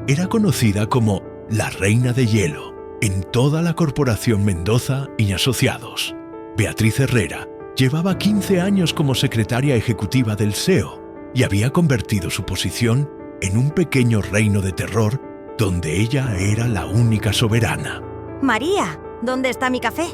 Era conocida como la Reina de Hielo en toda la Corporación Mendoza y Asociados. Beatriz Herrera llevaba 15 años como secretaria ejecutiva del SEO y había convertido su posición en un pequeño reino de terror donde ella era la única soberana. María, ¿dónde está mi café?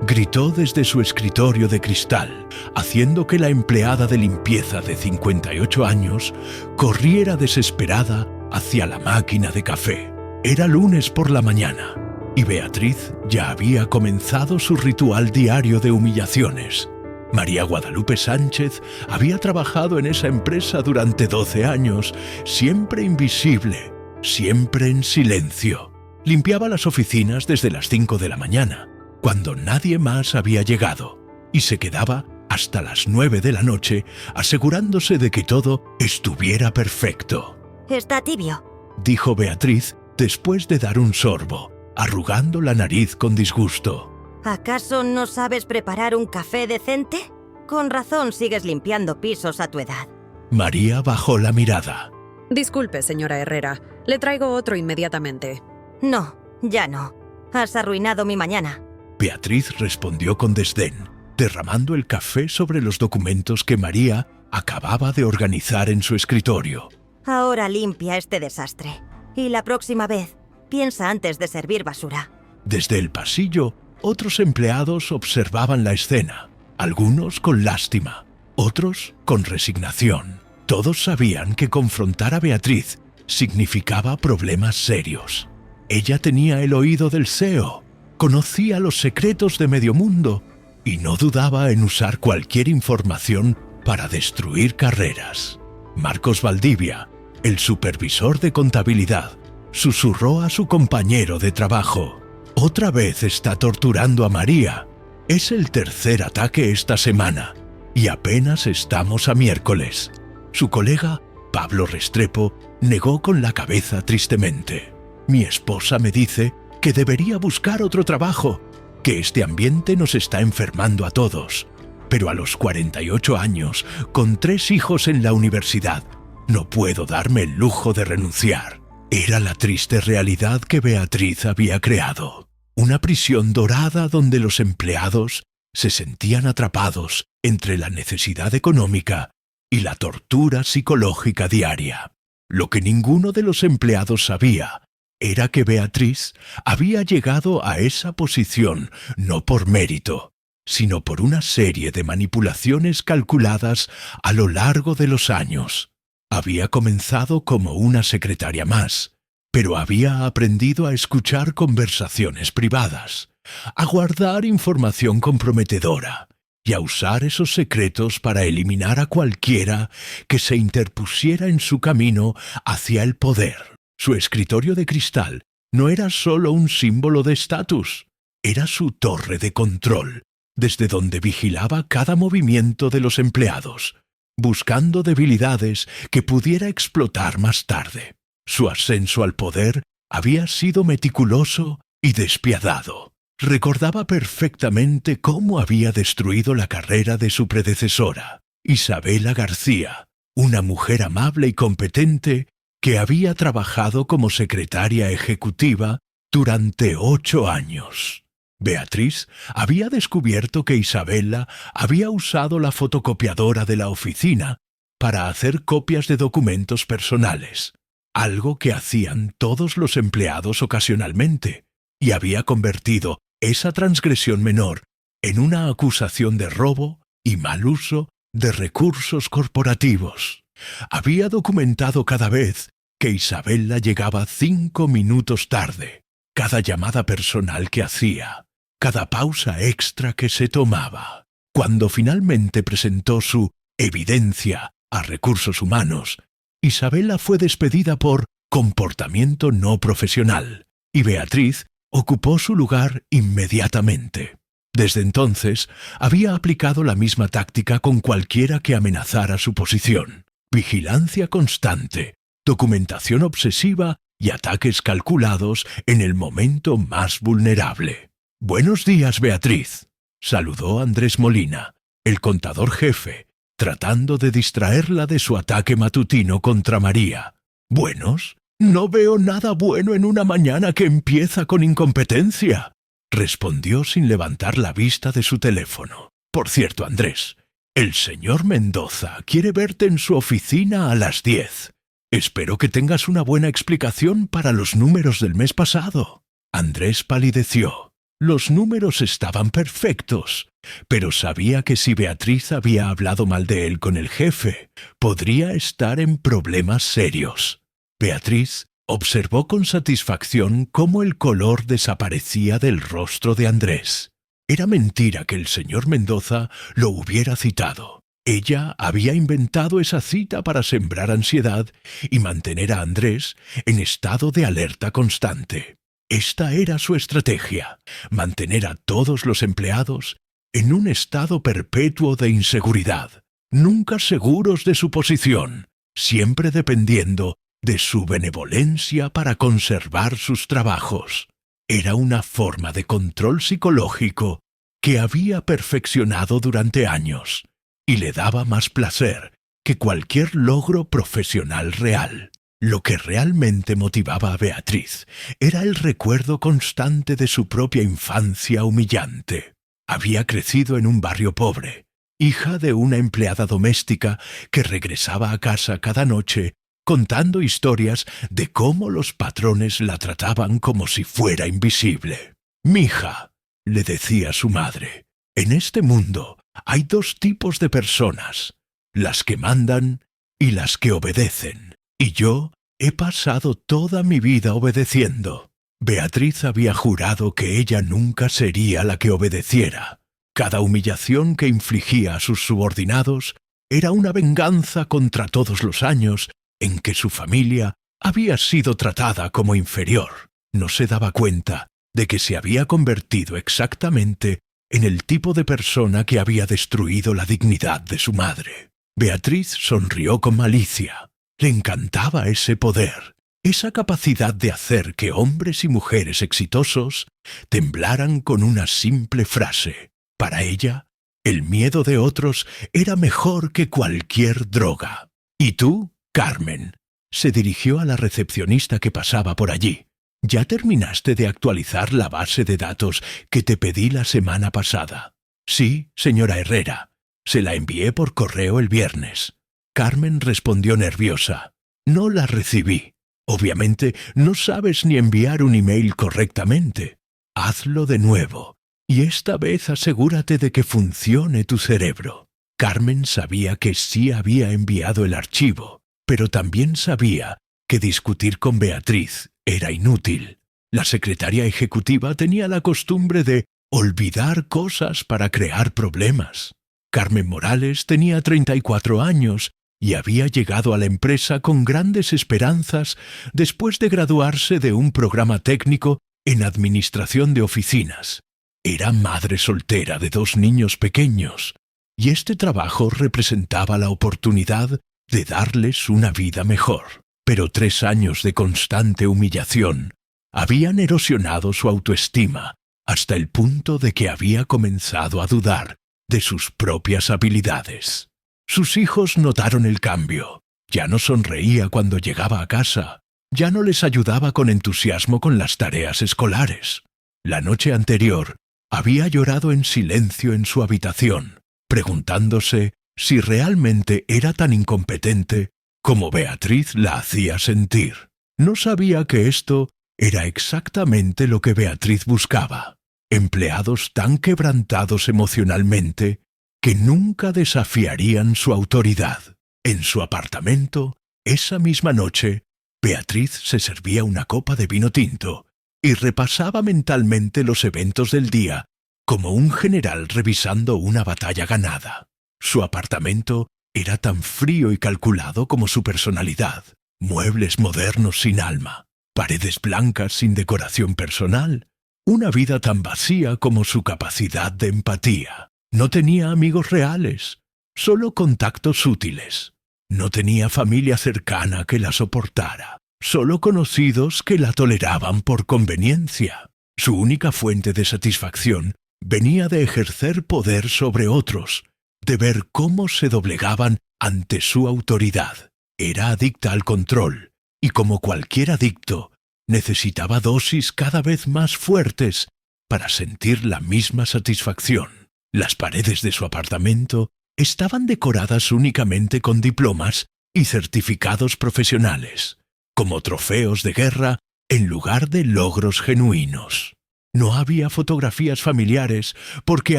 Gritó desde su escritorio de cristal, haciendo que la empleada de limpieza de 58 años corriera desesperada hacia la máquina de café. Era lunes por la mañana y Beatriz ya había comenzado su ritual diario de humillaciones. María Guadalupe Sánchez había trabajado en esa empresa durante 12 años, siempre invisible, siempre en silencio. Limpiaba las oficinas desde las 5 de la mañana, cuando nadie más había llegado, y se quedaba hasta las 9 de la noche asegurándose de que todo estuviera perfecto. Está tibio, Dijo Beatriz después de dar un sorbo, arrugando la nariz con disgusto. ¿Acaso no sabes preparar un café decente? Con razón sigues limpiando pisos a tu edad. María bajó la mirada. Disculpe, señora Herrera. Le traigo otro inmediatamente. No, ya no. Has arruinado mi mañana. Beatriz respondió con desdén, derramando el café sobre los documentos que María acababa de organizar en su escritorio. Ahora limpia este desastre. Y la próxima vez, piensa antes de servir basura. Desde el pasillo, otros empleados observaban la escena, algunos con lástima, otros con resignación. Todos sabían que confrontar a Beatriz significaba problemas serios. Ella tenía el oído del SEO, conocía los secretos de medio mundo y no dudaba en usar cualquier información para destruir carreras. Marcos Valdivia, el supervisor de contabilidad, susurró a su compañero de trabajo. Otra vez está torturando a María. Es el tercer ataque esta semana y apenas estamos a miércoles. Su colega, Pablo Restrepo, negó con la cabeza tristemente. Mi esposa me dice que debería buscar otro trabajo, que este ambiente nos está enfermando a todos. Pero a los 48 años, con 3 hijos en la universidad, no puedo darme el lujo de renunciar. Era la triste realidad que Beatriz había creado. Una prisión dorada donde los empleados se sentían atrapados entre la necesidad económica y la tortura psicológica diaria. Lo que ninguno de los empleados sabía era que Beatriz había llegado a esa posición no por mérito, sino por una serie de manipulaciones calculadas a lo largo de los años. Había comenzado como una secretaria más, pero había aprendido a escuchar conversaciones privadas, a guardar información comprometedora y a usar esos secretos para eliminar a cualquiera que se interpusiera en su camino hacia el poder. Su escritorio de cristal no era solo un símbolo de estatus, era su torre de control, desde donde vigilaba cada movimiento de los empleados, buscando debilidades que pudiera explotar más tarde. Su ascenso al poder había sido meticuloso y despiadado. Recordaba perfectamente cómo había destruido la carrera de su predecesora, Isabela García, una mujer amable y competente que había trabajado como secretaria ejecutiva durante 8 años. Beatriz había descubierto que Isabela había usado la fotocopiadora de la oficina para hacer copias de documentos personales, algo que hacían todos los empleados ocasionalmente, y había convertido esa transgresión menor en una acusación de robo y mal uso de recursos corporativos. Había documentado cada vez que Isabela llegaba 5 minutos tarde, cada llamada personal que hacía, cada pausa extra que se tomaba. Cuando finalmente presentó su evidencia a recursos humanos, Isabela fue despedida por comportamiento no profesional y Beatriz ocupó su lugar inmediatamente. Desde entonces, había aplicado la misma táctica con cualquiera que amenazara su posición. Vigilancia constante, documentación obsesiva y ataques calculados en el momento más vulnerable. «Buenos días, Beatriz», saludó Andrés Molina, el contador jefe, tratando de distraerla de su ataque matutino contra María. «¿Buenos? No veo nada bueno en una mañana que empieza con incompetencia, respondió sin levantar la vista de su teléfono. Por cierto, Andrés, el señor Mendoza quiere verte en su oficina a las 10. Espero que tengas una buena explicación para los números del mes pasado. Andrés palideció. Los números estaban perfectos, pero sabía que si Beatriz había hablado mal de él con el jefe, podría estar en problemas serios. Beatriz observó con satisfacción cómo el color desaparecía del rostro de Andrés. Era mentira que el señor Mendoza lo hubiera citado. Ella había inventado esa cita para sembrar ansiedad y mantener a Andrés en estado de alerta constante. Esta era su estrategia, mantener a todos los empleados en un estado perpetuo de inseguridad, nunca seguros de su posición, siempre dependiendo de su benevolencia para conservar sus trabajos. Era una forma de control psicológico que había perfeccionado durante años y le daba más placer que cualquier logro profesional real. Lo que realmente motivaba a Beatriz era el recuerdo constante de su propia infancia humillante. Había crecido en un barrio pobre, hija de una empleada doméstica que regresaba a casa cada noche contando historias de cómo los patrones la trataban como si fuera invisible. «Mija», le decía su madre, «en este mundo hay dos tipos de personas, las que mandan y las que obedecen. Y yo he pasado toda mi vida obedeciendo». Beatriz había jurado que ella nunca sería la que obedeciera. Cada humillación que infligía a sus subordinados era una venganza contra todos los años en que su familia había sido tratada como inferior. No se daba cuenta de que se había convertido exactamente en el tipo de persona que había destruido la dignidad de su madre. Beatriz sonrió con malicia. Le encantaba ese poder, esa capacidad de hacer que hombres y mujeres exitosos temblaran con una simple frase. Para ella, el miedo de otros era mejor que cualquier droga. «¿Y tú, Carmen?», se dirigió a la recepcionista que pasaba por allí. «¿Ya terminaste de actualizar la base de datos que te pedí la semana pasada?» «Sí, señora Herrera. Se la envié por correo el viernes». Carmen respondió nerviosa. «No la recibí. Obviamente no sabes ni enviar un email correctamente. Hazlo de nuevo, y esta vez asegúrate de que funcione tu cerebro». Carmen sabía que sí había enviado el archivo, pero también sabía que discutir con Beatriz era inútil. La secretaria ejecutiva tenía la costumbre de olvidar cosas para crear problemas. Carmen Morales tenía 34 años y había llegado a la empresa con grandes esperanzas después de graduarse de un programa técnico en administración de oficinas. Era madre soltera de 2 niños pequeños, y este trabajo representaba la oportunidad de darles una vida mejor. Pero 3 años de constante humillación habían erosionado su autoestima hasta el punto de que había comenzado a dudar de sus propias habilidades. Sus hijos notaron el cambio. Ya no sonreía cuando llegaba a casa. Ya no les ayudaba con entusiasmo con las tareas escolares. La noche anterior había llorado en silencio en su habitación, preguntándose si realmente era tan incompetente como Beatriz la hacía sentir. No sabía que esto era exactamente lo que Beatriz buscaba. Empleados tan quebrantados emocionalmente que nunca desafiarían su autoridad. En su apartamento, esa misma noche, Beatriz se servía una copa de vino tinto y repasaba mentalmente los eventos del día como un general revisando una batalla ganada. Su apartamento era tan frío y calculado como su personalidad. Muebles modernos sin alma, paredes blancas sin decoración personal, una vida tan vacía como su capacidad de empatía. No tenía amigos reales, solo contactos útiles. No tenía familia cercana que la soportara, solo conocidos que la toleraban por conveniencia. Su única fuente de satisfacción venía de ejercer poder sobre otros, de ver cómo se doblegaban ante su autoridad. Era adicta al control, y como cualquier adicto, necesitaba dosis cada vez más fuertes para sentir la misma satisfacción. Las paredes de su apartamento estaban decoradas únicamente con diplomas y certificados profesionales, como trofeos de guerra en lugar de logros genuinos. No había fotografías familiares porque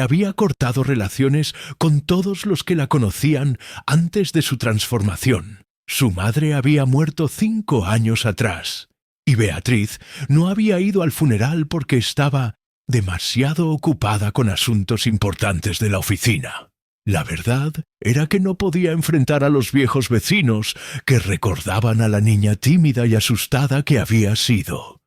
había cortado relaciones con todos los que la conocían antes de su transformación. Su madre había muerto 5 años atrás, y Beatriz no había ido al funeral porque estaba demasiado ocupada con asuntos importantes de la oficina. La verdad era que no podía enfrentar a los viejos vecinos que recordaban a la niña tímida y asustada que había sido.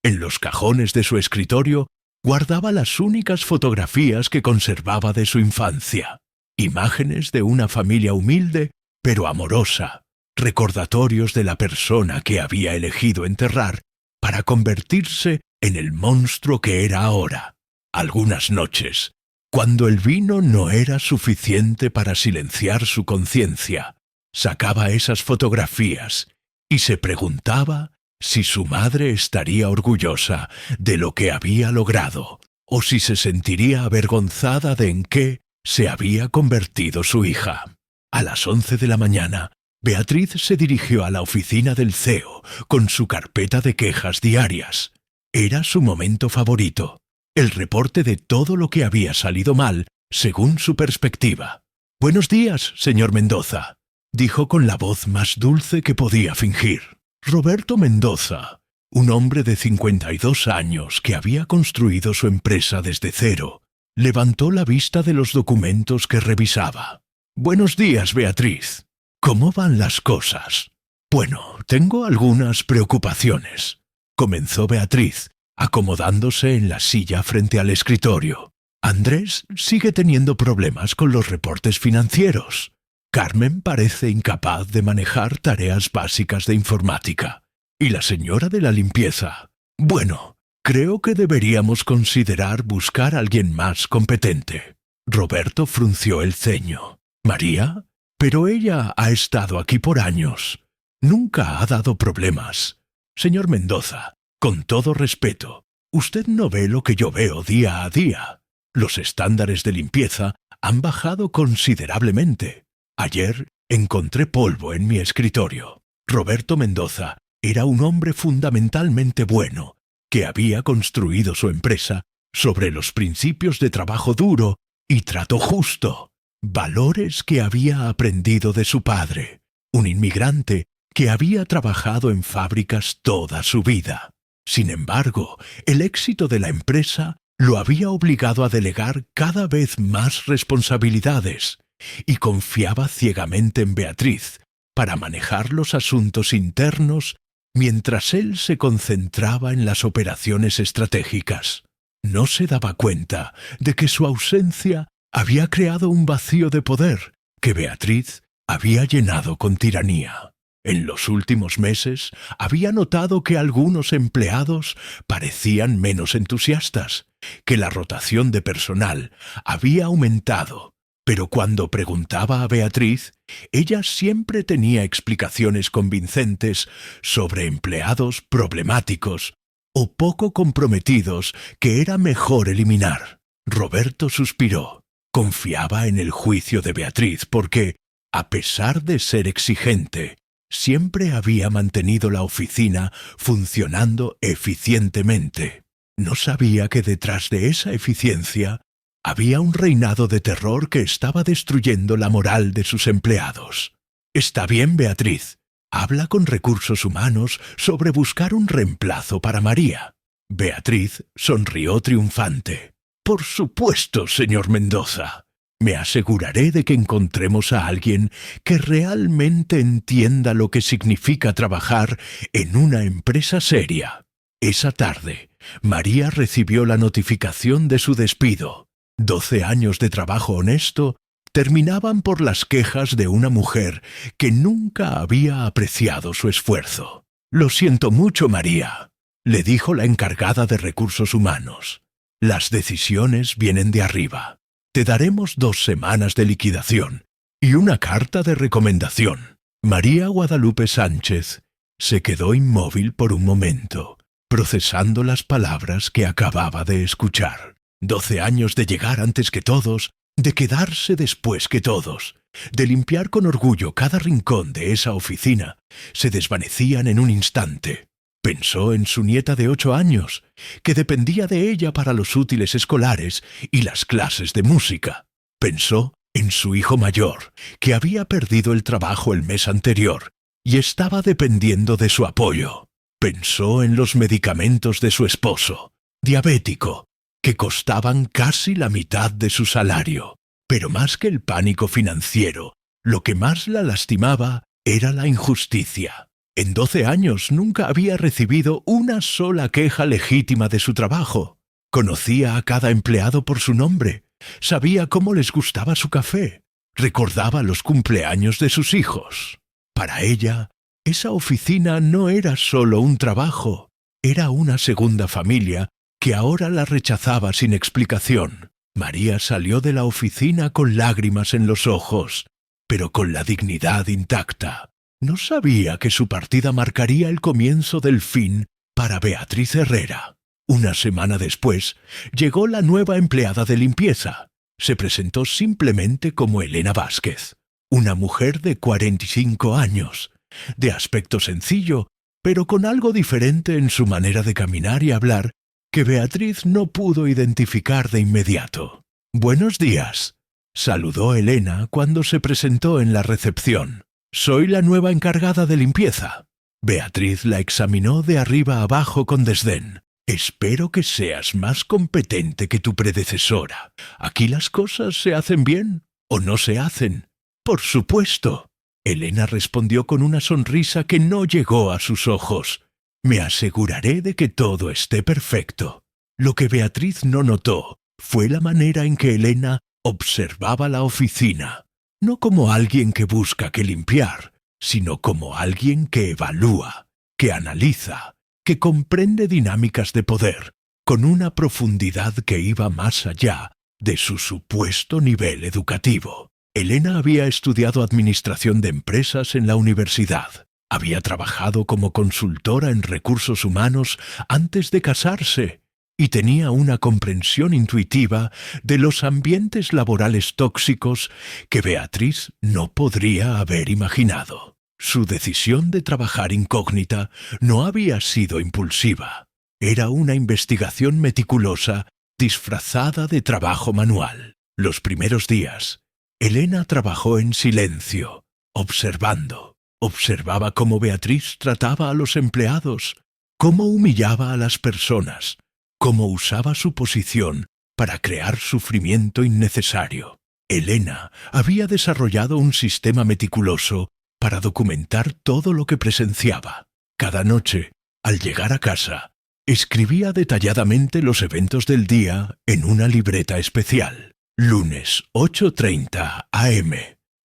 En los cajones de su escritorio guardaba las únicas fotografías que conservaba de su infancia, imágenes de una familia humilde pero amorosa, recordatorios de la persona que había elegido enterrar para convertirse en el monstruo que era ahora. Algunas noches, cuando el vino no era suficiente para silenciar su conciencia, sacaba esas fotografías y se preguntaba si su madre estaría orgullosa de lo que había logrado o si se sentiría avergonzada de en qué se había convertido su hija. A las 11 de la mañana, Beatriz se dirigió a la oficina del CEO con su carpeta de quejas diarias. Era su momento favorito, el reporte de todo lo que había salido mal según su perspectiva. «Buenos días, señor Mendoza», dijo con la voz más dulce que podía fingir. Roberto Mendoza, un hombre de 52 años que había construido su empresa desde cero, levantó la vista de los documentos que revisaba. «Buenos días, Beatriz. ¿Cómo van las cosas?» «Bueno, tengo algunas preocupaciones», comenzó Beatriz, acomodándose en la silla frente al escritorio. «Andrés sigue teniendo problemas con los reportes financieros. Carmen parece incapaz de manejar tareas básicas de informática. Y la señora de la limpieza. Bueno, creo que deberíamos considerar buscar a alguien más competente». Roberto frunció el ceño. «¿María? Pero ella ha estado aquí por años. Nunca ha dado problemas. Señor Mendoza, con todo respeto, usted no ve lo que yo veo día a día. Los estándares de limpieza han bajado considerablemente. Ayer encontré polvo en mi escritorio». Roberto Mendoza era un hombre fundamentalmente bueno, que había construido su empresa sobre los principios de trabajo duro y trato justo, valores que había aprendido de su padre, un inmigrante que había trabajado en fábricas toda su vida. Sin embargo, el éxito de la empresa lo había obligado a delegar cada vez más responsabilidades y confiaba ciegamente en Beatriz para manejar los asuntos internos mientras él se concentraba en las operaciones estratégicas. No se daba cuenta de que su ausencia había creado un vacío de poder que Beatriz había llenado con tiranía. En los últimos meses había notado que algunos empleados parecían menos entusiastas, que la rotación de personal había aumentado, pero cuando preguntaba a Beatriz, ella siempre tenía explicaciones convincentes sobre empleados problemáticos o poco comprometidos que era mejor eliminar. Roberto suspiró. Confiaba en el juicio de Beatriz porque, a pesar de ser exigente, siempre había mantenido la oficina funcionando eficientemente. No sabía que detrás de esa eficiencia había un reinado de terror que estaba destruyendo la moral de sus empleados. «Está bien, Beatriz. Habla con recursos humanos sobre buscar un reemplazo para María». Beatriz sonrió triunfante. «Por supuesto, señor Mendoza. Me aseguraré de que encontremos a alguien que realmente entienda lo que significa trabajar en una empresa seria». Esa tarde, María recibió la notificación de su despido. 12 años de trabajo honesto terminaban por las quejas de una mujer que nunca había apreciado su esfuerzo. «Lo siento mucho, María», le dijo la encargada de recursos humanos. «Las decisiones vienen de arriba. Te daremos 2 semanas de liquidación y una carta de recomendación». María Guadalupe Sánchez Se quedó inmóvil por un momento, procesando las palabras que acababa de escuchar. 12 años de llegar antes que todos, de quedarse después que todos, de limpiar con orgullo cada rincón de esa oficina, se desvanecían en un instante. Pensó en su nieta de 8 años, que dependía de ella para los útiles escolares y las clases de música. Pensó en su hijo mayor, que había perdido el trabajo el mes anterior y estaba dependiendo de su apoyo. Pensó en los medicamentos de su esposo, diabético, que costaban casi la mitad de su salario. Pero más que el pánico financiero, lo que más la lastimaba era la injusticia. En 12 años nunca había recibido una sola queja legítima de su trabajo. Conocía a cada empleado por su nombre, sabía cómo les gustaba su café, recordaba los cumpleaños de sus hijos. Para ella, esa oficina no era solo un trabajo, era una segunda familia que ahora la rechazaba sin explicación. María salió de la oficina con lágrimas en los ojos, pero con la dignidad intacta. No sabía que su partida marcaría el comienzo del fin para Beatriz Herrera. Una semana después, llegó la nueva empleada de limpieza. Se presentó simplemente como Elena Vázquez, una mujer de 45 años, de aspecto sencillo, pero con algo diferente en su manera de caminar y hablar, que Beatriz no pudo identificar de inmediato. «Buenos días», saludó Elena cuando se presentó en la recepción. «Soy la nueva encargada de limpieza». Beatriz la examinó de arriba abajo con desdén. «Espero que seas más competente que tu predecesora. ¿Aquí las cosas se hacen bien o no se hacen?» «Por supuesto». Elena respondió con una sonrisa que no llegó a sus ojos. «Me aseguraré de que todo esté perfecto». Lo que Beatriz no notó fue la manera en que Elena observaba la oficina, no como alguien que busca que limpiar, sino como alguien que evalúa, que analiza, que comprende dinámicas de poder, con una profundidad que iba más allá de su supuesto nivel educativo. Elena había estudiado administración de empresas en la universidad. Había trabajado como consultora en recursos humanos antes de casarse y tenía una comprensión intuitiva de los ambientes laborales tóxicos que Beatriz no podría haber imaginado. Su decisión de trabajar incógnita no había sido impulsiva. Era una investigación meticulosa disfrazada de trabajo manual. Los primeros días, Elena trabajó en silencio, observando. Observaba cómo Beatriz trataba a los empleados, cómo humillaba a las personas, cómo usaba su posición para crear sufrimiento innecesario. Elena había desarrollado un sistema meticuloso para documentar todo lo que presenciaba. Cada noche, al llegar a casa, escribía detalladamente los eventos del día en una libreta especial. Lunes, 8:30 am.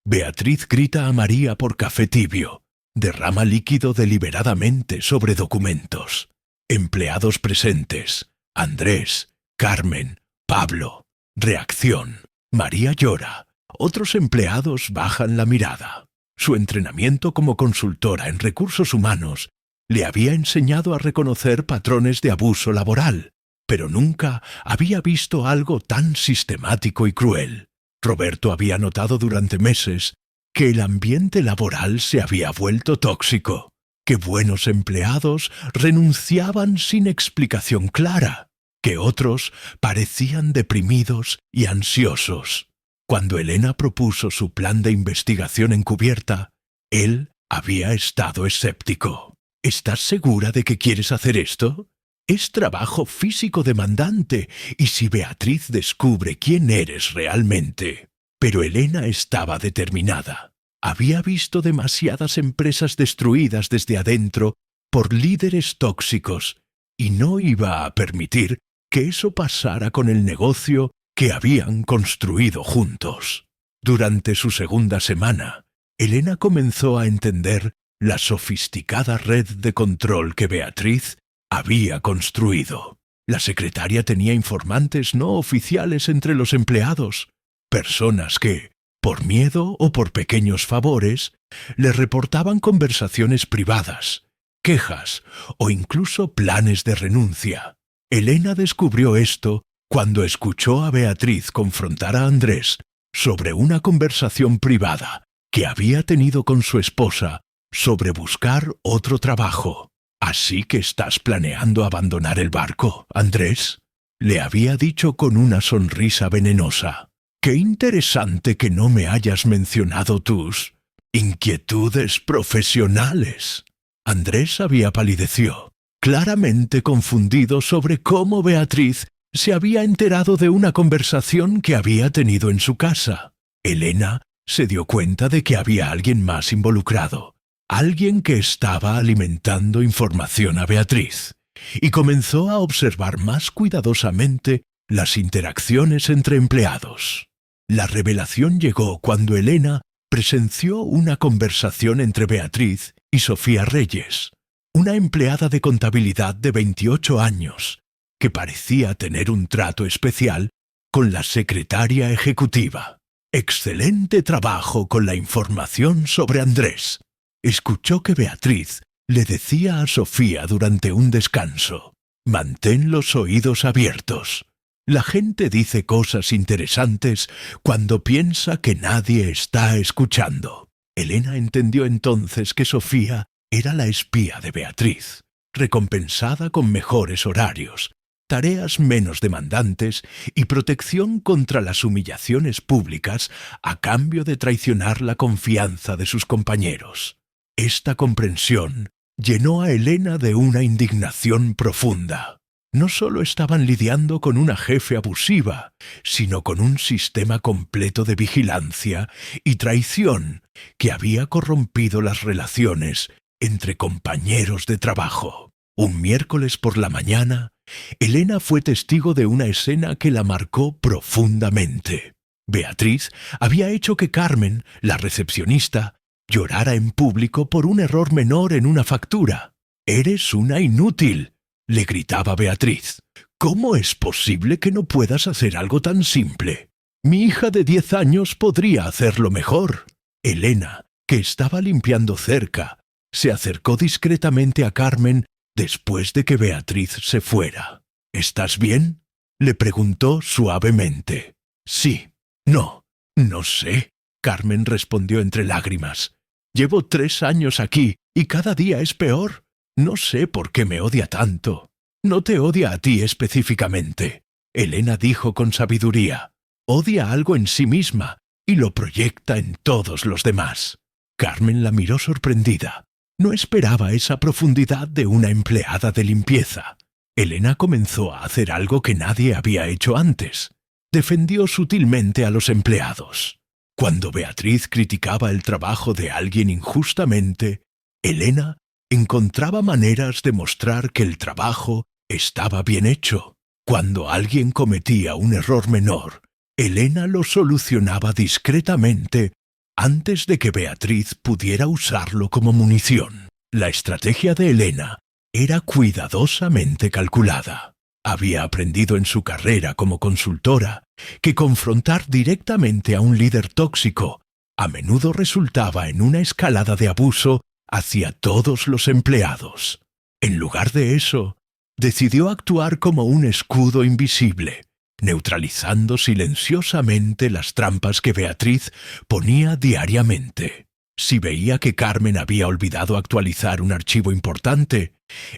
Beatriz grita a María por café tibio. Derrama líquido deliberadamente sobre documentos. Empleados presentes. Andrés, Carmen, Pablo. Reacción. María llora. Otros empleados bajan la mirada. Su entrenamiento como consultora en recursos humanos le había enseñado a reconocer patrones de abuso laboral, pero nunca había visto algo tan sistemático y cruel. Roberto había notado durante meses que el ambiente laboral se había vuelto tóxico, que buenos empleados renunciaban sin explicación clara, que otros parecían deprimidos y ansiosos. Cuando Elena propuso su plan de investigación encubierta, él había estado escéptico. ¿Estás segura de que quieres hacer esto? Es trabajo físico demandante, y si Beatriz descubre quién eres realmente. Pero Elena estaba determinada. Había visto demasiadas empresas destruidas desde adentro por líderes tóxicos, y no iba a permitir que eso pasara con el negocio que habían construido juntos. Durante su segunda semana, Elena comenzó a entender la sofisticada red de control que Beatriz había construido. La secretaria tenía informantes no oficiales entre los empleados, personas que, por miedo o por pequeños favores, le reportaban conversaciones privadas, quejas o incluso planes de renuncia. Elena descubrió esto cuando escuchó a Beatriz confrontar a Andrés sobre una conversación privada que había tenido con su esposa sobre buscar otro trabajo. «¿Así que estás planeando abandonar el barco, Andrés?», le había dicho con una sonrisa venenosa. «Qué interesante que no me hayas mencionado tus inquietudes profesionales». Andrés había palideció, claramente confundido sobre cómo Beatriz se había enterado de una conversación que había tenido en su casa. Elena se dio cuenta de que había alguien más involucrado, alguien que estaba alimentando información a Beatriz, y comenzó a observar más cuidadosamente las interacciones entre empleados. La revelación llegó cuando Elena presenció una conversación entre Beatriz y Sofía Reyes, una empleada de contabilidad de 28 años, que parecía tener un trato especial con la secretaria ejecutiva. «Excelente trabajo con la información sobre Andrés», escuchó que Beatriz le decía a Sofía durante un descanso. «Mantén los oídos abiertos. La gente dice cosas interesantes cuando piensa que nadie está escuchando». Elena entendió entonces que Sofía era la espía de Beatriz, recompensada con mejores horarios, tareas menos demandantes y protección contra las humillaciones públicas a cambio de traicionar la confianza de sus compañeros. Esta comprensión llenó a Elena de una indignación profunda. No solo estaban lidiando con una jefe abusiva, sino con un sistema completo de vigilancia y traición que había corrompido las relaciones entre compañeros de trabajo. Un miércoles por la mañana, Elena fue testigo de una escena que la marcó profundamente. Beatriz había hecho que Carmen, la recepcionista, llorara en público por un error menor en una factura. «Eres una inútil», le gritaba Beatriz. «¿Cómo es posible que no puedas hacer algo tan simple? Mi hija de 10 años podría hacerlo mejor». Elena, que estaba limpiando cerca, se acercó discretamente a Carmen después de que Beatriz se fuera. «¿Estás bien?», le preguntó suavemente. «Sí». «No, no sé», Carmen respondió entre lágrimas. «Llevo 3 años aquí y cada día es peor. No sé por qué me odia tanto». «No te odia a ti específicamente», Elena dijo con sabiduría. «Odia algo en sí misma y lo proyecta en todos los demás». Carmen la miró sorprendida. No esperaba esa profundidad de una empleada de limpieza. Elena comenzó a hacer algo que nadie había hecho antes. Defendió sutilmente a los empleados. Cuando Beatriz criticaba el trabajo de alguien injustamente, Elena encontraba maneras de mostrar que el trabajo estaba bien hecho. Cuando alguien cometía un error menor, Elena lo solucionaba discretamente antes de que Beatriz pudiera usarlo como munición. La estrategia de Elena era cuidadosamente calculada. Había aprendido en su carrera como consultora que confrontar directamente a un líder tóxico a menudo resultaba en una escalada de abuso hacia todos los empleados. En lugar de eso, decidió actuar como un escudo invisible, neutralizando silenciosamente las trampas que Beatriz ponía diariamente. Si veía que Carmen había olvidado actualizar un archivo importante,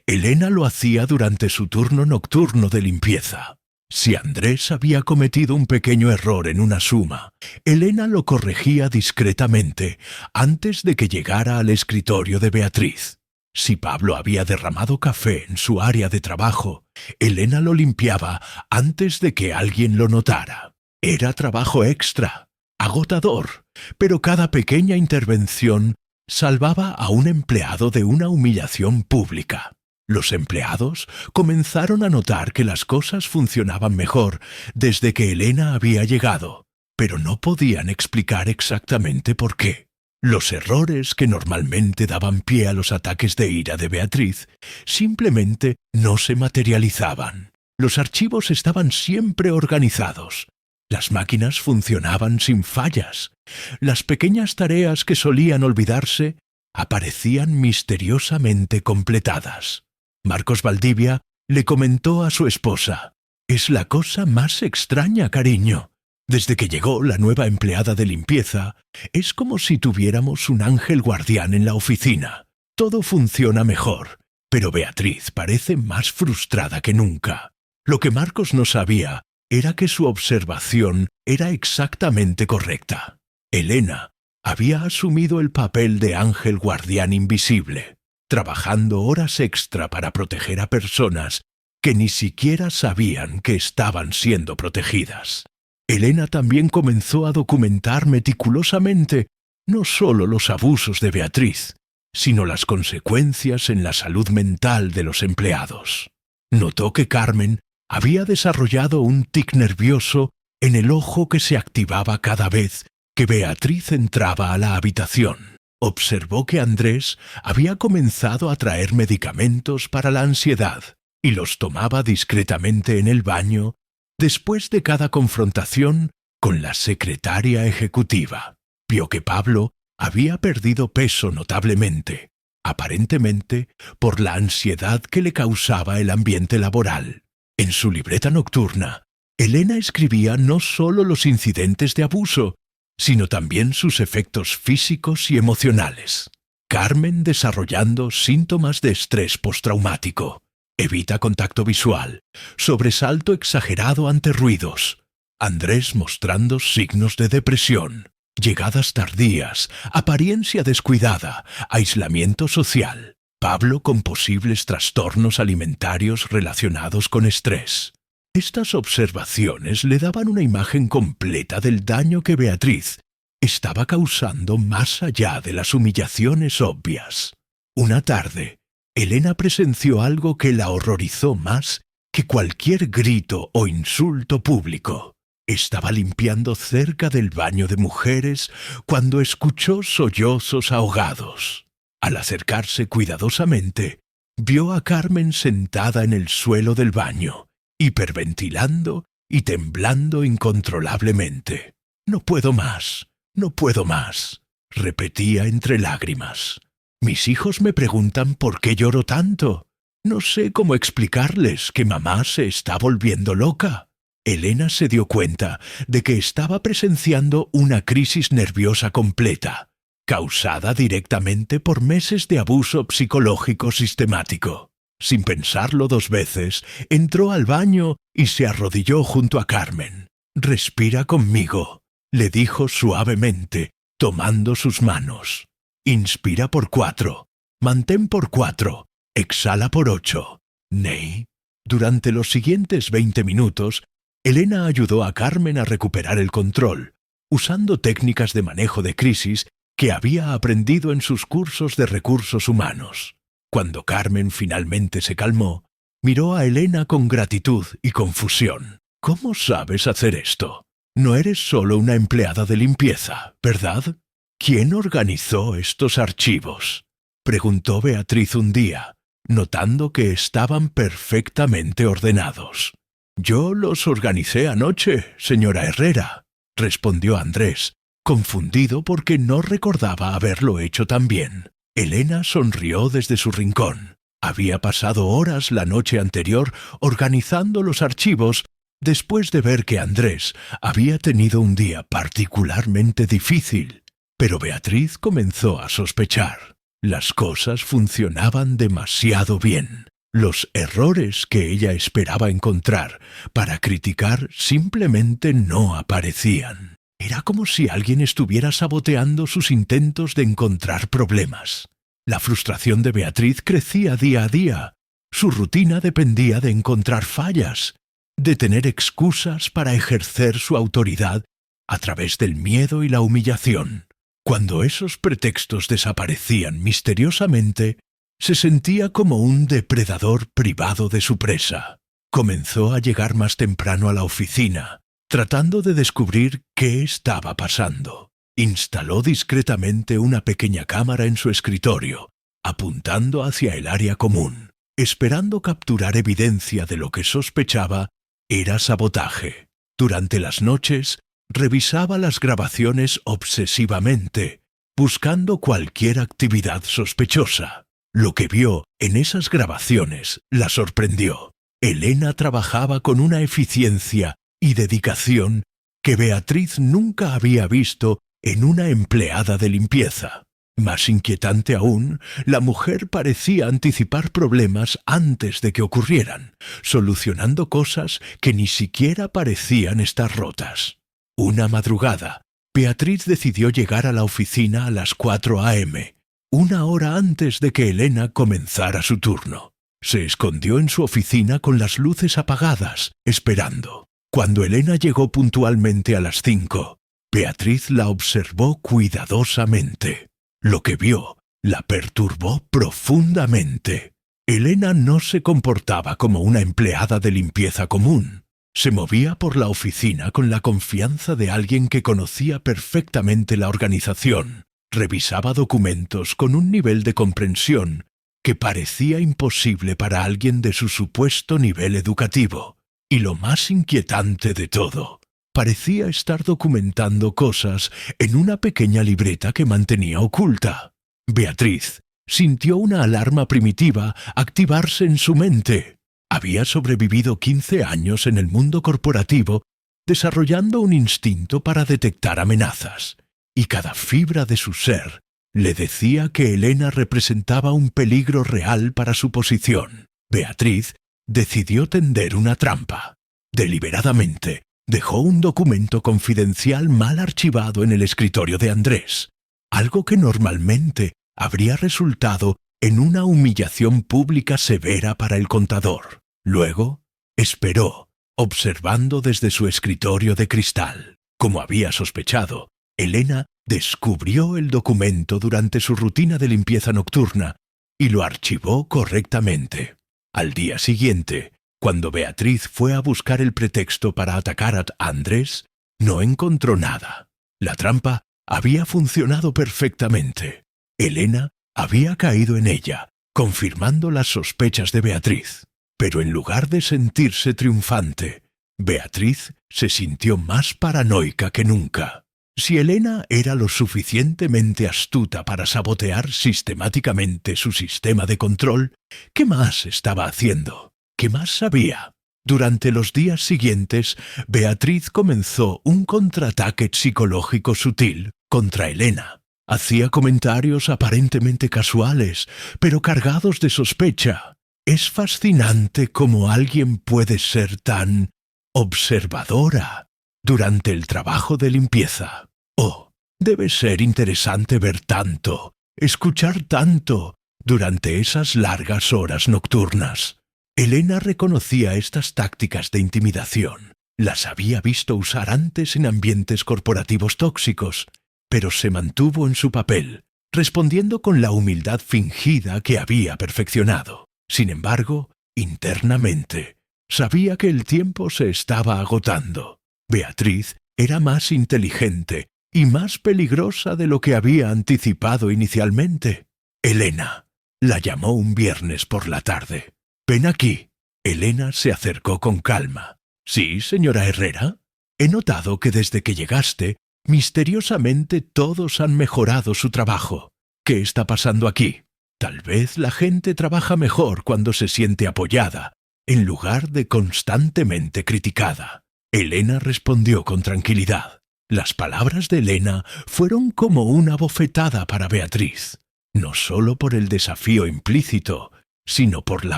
Elena lo hacía durante su turno nocturno de limpieza. Si Andrés había cometido un pequeño error en una suma, Elena lo corregía discretamente antes de que llegara al escritorio de Beatriz. Si Pablo había derramado café en su área de trabajo, Elena lo limpiaba antes de que alguien lo notara. Era trabajo extra, agotador, pero cada pequeña intervención salvaba a un empleado de una humillación pública. Los empleados comenzaron a notar que las cosas funcionaban mejor desde que Elena había llegado, pero no podían explicar exactamente por qué. Los errores que normalmente daban pie a los ataques de ira de Beatriz simplemente no se materializaban. Los archivos estaban siempre organizados. Las máquinas funcionaban sin fallas. Las pequeñas tareas que solían olvidarse aparecían misteriosamente completadas. Marcos Valdivia le comentó a su esposa: «Es la cosa más extraña, cariño. Desde que llegó la nueva empleada de limpieza, es como si tuviéramos un ángel guardián en la oficina. Todo funciona mejor, pero Beatriz parece más frustrada que nunca». Lo que Marcos no sabía era que su observación era exactamente correcta. Elena había asumido el papel de ángel guardián invisible, trabajando horas extra para proteger a personas que ni siquiera sabían que estaban siendo protegidas. Elena también comenzó a documentar meticulosamente no solo los abusos de Beatriz, sino las consecuencias en la salud mental de los empleados. Notó que Carmen había desarrollado un tic nervioso en el ojo que se activaba cada vez que Beatriz entraba a la habitación. Observó que Andrés había comenzado a traer medicamentos para la ansiedad y los tomaba discretamente en el baño después de cada confrontación con la secretaria ejecutiva. Vio que Pablo había perdido peso notablemente, aparentemente por la ansiedad que le causaba el ambiente laboral. En su libreta nocturna, Elena escribía no solo los incidentes de abuso, sino también sus efectos físicos y emocionales. Carmen desarrollando síntomas de estrés postraumático. Evita contacto visual. Sobresalto exagerado ante ruidos. Andrés mostrando signos de depresión. Llegadas tardías. Apariencia descuidada. Aislamiento social. Pablo con posibles trastornos alimentarios relacionados con estrés. Estas observaciones le daban una imagen completa del daño que Beatriz estaba causando más allá de las humillaciones obvias. Una tarde, Elena presenció algo que la horrorizó más que cualquier grito o insulto público. Estaba limpiando cerca del baño de mujeres cuando escuchó sollozos ahogados. Al acercarse cuidadosamente, vio a Carmen sentada en el suelo del baño, hiperventilando y temblando incontrolablemente. «No puedo más, no puedo más», repetía entre lágrimas. «Mis hijos me preguntan por qué lloro tanto. No sé cómo explicarles que mamá se está volviendo loca». Elena se dio cuenta de que estaba presenciando una crisis nerviosa completa, causada directamente por meses de abuso psicológico sistemático. Sin pensarlo dos veces, entró al baño y se arrodilló junto a Carmen. «Respira conmigo», le dijo suavemente, tomando sus manos. «Inspira por 4, mantén por 4, exhala por 8. Ney». Durante los siguientes 20 minutos, Elena ayudó a Carmen a recuperar el control, usando técnicas de manejo de crisis que había aprendido en sus cursos de recursos humanos. Cuando Carmen finalmente se calmó, miró a Elena con gratitud y confusión. «¿Cómo sabes hacer esto? No eres solo una empleada de limpieza, ¿verdad? ¿Quién organizó estos archivos?», preguntó Beatriz un día, notando que estaban perfectamente ordenados. «Yo los organicé anoche, señora Herrera», respondió Andrés, confundido porque no recordaba haberlo hecho tan bien. Elena sonrió desde su rincón. Había pasado horas la noche anterior organizando los archivos después de ver que Andrés había tenido un día particularmente difícil. Pero Beatriz comenzó a sospechar. Las cosas funcionaban demasiado bien. Los errores que ella esperaba encontrar para criticar simplemente no aparecían. Era como si alguien estuviera saboteando sus intentos de encontrar problemas. La frustración de Beatriz crecía día a día. Su rutina dependía de encontrar fallas, de tener excusas para ejercer su autoridad a través del miedo y la humillación. Cuando esos pretextos desaparecían misteriosamente, se sentía como un depredador privado de su presa. Comenzó a llegar más temprano a la oficina, tratando de descubrir qué estaba pasando. Instaló discretamente una pequeña cámara en su escritorio, apuntando hacia el área común, esperando capturar evidencia de lo que sospechaba era sabotaje. Durante las noches, revisaba las grabaciones obsesivamente, buscando cualquier actividad sospechosa. Lo que vio en esas grabaciones la sorprendió. Elena trabajaba con una eficiencia y dedicación que Beatriz nunca había visto en una empleada de limpieza. Más inquietante aún, la mujer parecía anticipar problemas antes de que ocurrieran, solucionando cosas que ni siquiera parecían estar rotas. Una madrugada, Beatriz decidió llegar a la oficina a las 4 a.m., una hora antes de que Elena comenzara su turno. Se escondió en su oficina con las luces apagadas, esperando. Cuando Elena llegó puntualmente a las 5, Beatriz la observó cuidadosamente. Lo que vio la perturbó profundamente. Elena no se comportaba como una empleada de limpieza común. Se movía por la oficina con la confianza de alguien que conocía perfectamente la organización. Revisaba documentos con un nivel de comprensión que parecía imposible para alguien de su supuesto nivel educativo. Y lo más inquietante de todo, parecía estar documentando cosas en una pequeña libreta que mantenía oculta. Beatriz sintió una alarma primitiva activarse en su mente. Había sobrevivido 15 años en el mundo corporativo, desarrollando un instinto para detectar amenazas, y cada fibra de su ser le decía que Elena representaba un peligro real para su posición. Beatriz decidió tender una trampa. Deliberadamente, dejó un documento confidencial mal archivado en el escritorio de Andrés, algo que normalmente habría resultado en una humillación pública severa para el contador. Luego, esperó, observando desde su escritorio de cristal. Como había sospechado, Elena descubrió el documento durante su rutina de limpieza nocturna y lo archivó correctamente. Al día siguiente, cuando Beatriz fue a buscar el pretexto para atacar a Andrés, no encontró nada. La trampa había funcionado perfectamente. Elena había caído en ella, confirmando las sospechas de Beatriz. Pero en lugar de sentirse triunfante, Beatriz se sintió más paranoica que nunca. Si Elena era lo suficientemente astuta para sabotear sistemáticamente su sistema de control, ¿qué más estaba haciendo? ¿Qué más sabía? Durante los días siguientes, Beatriz comenzó un contraataque psicológico sutil contra Elena. Hacía comentarios aparentemente casuales, pero cargados de sospecha. Es fascinante cómo alguien puede ser tan observadora durante el trabajo de limpieza. Oh, debe ser interesante ver tanto, escuchar tanto durante esas largas horas nocturnas. Elena reconocía estas tácticas de intimidación. Las había visto usar antes en ambientes corporativos tóxicos, pero se mantuvo en su papel, respondiendo con la humildad fingida que había perfeccionado. Sin embargo, internamente, sabía que el tiempo se estaba agotando. Beatriz era más inteligente y más peligrosa de lo que había anticipado inicialmente. Elena la llamó un viernes por la tarde. «Ven aquí». Elena se acercó con calma. «¿Sí, señora Herrera? He notado que desde que llegaste, misteriosamente todos han mejorado su trabajo. ¿Qué está pasando aquí? Tal vez la gente trabaja mejor cuando se siente apoyada, en lugar de constantemente criticada». Elena respondió con tranquilidad. Las palabras de Elena fueron como una bofetada para Beatriz, no solo por el desafío implícito, sino por la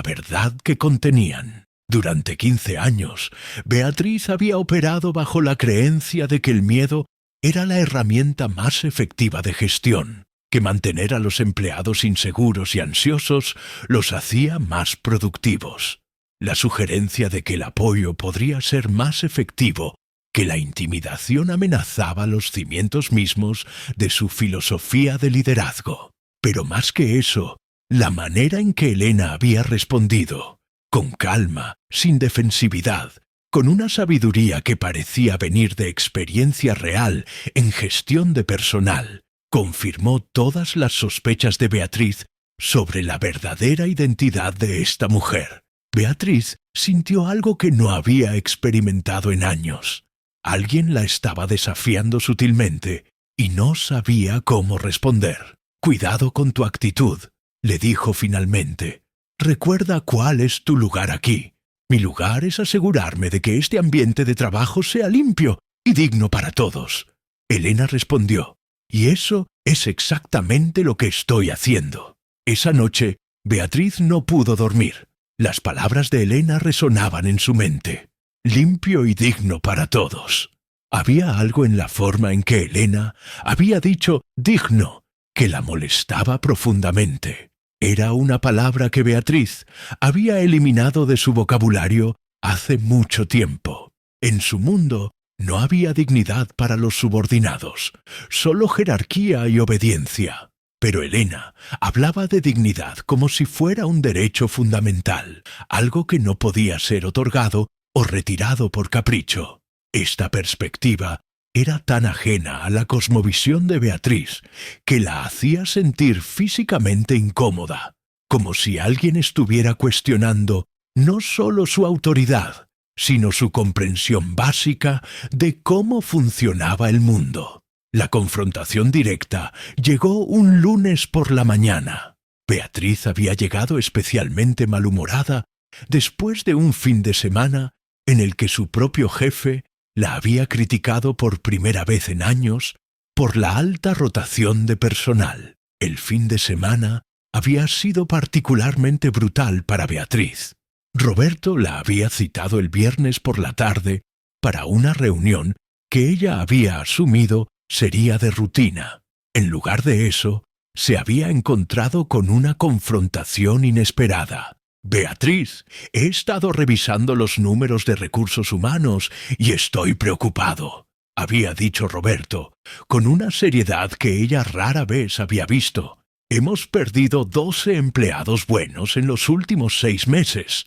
verdad que contenían. Durante 15 años, Beatriz había operado bajo la creencia de que el miedo era la herramienta más efectiva de gestión, que mantener a los empleados inseguros y ansiosos los hacía más productivos. La sugerencia de que el apoyo podría ser más efectivo que la intimidación amenazaba los cimientos mismos de su filosofía de liderazgo. Pero más que eso, la manera en que Elena había respondido, con calma, sin defensividad, con una sabiduría que parecía venir de experiencia real en gestión de personal, confirmó todas las sospechas de Beatriz sobre la verdadera identidad de esta mujer. Beatriz sintió algo que no había experimentado en años. Alguien la estaba desafiando sutilmente, y no sabía cómo responder. «Cuidado con tu actitud», le dijo finalmente. «Recuerda cuál es tu lugar aquí. Mi lugar es asegurarme de que este ambiente de trabajo sea limpio y digno para todos». Elena respondió: «Y eso es exactamente lo que estoy haciendo». Esa noche, Beatriz no pudo dormir. Las palabras de Elena resonaban en su mente. Limpio y digno para todos. Había algo en la forma en que Elena había dicho digno que la molestaba profundamente. Era una palabra que Beatriz había eliminado de su vocabulario hace mucho tiempo. En su mundo no había dignidad para los subordinados, solo jerarquía y obediencia. Pero Elena hablaba de dignidad como si fuera un derecho fundamental, algo que no podía ser otorgado o retirado por capricho. Esta perspectiva era tan ajena a la cosmovisión de Beatriz que la hacía sentir físicamente incómoda, como si alguien estuviera cuestionando no solo su autoridad, sino su comprensión básica de cómo funcionaba el mundo. La confrontación directa llegó un lunes por la mañana. Beatriz había llegado especialmente malhumorada después de un fin de semana en el que su propio jefe la había criticado por primera vez en años por la alta rotación de personal. El fin de semana había sido particularmente brutal para Beatriz. Roberto la había citado el viernes por la tarde para una reunión que ella había asumido sería de rutina. En lugar de eso, se había encontrado con una confrontación inesperada. «Beatriz, he estado revisando los números de recursos humanos y estoy preocupado», había dicho Roberto, con una seriedad que ella rara vez había visto. «Hemos perdido 12 empleados buenos en los últimos 6 meses.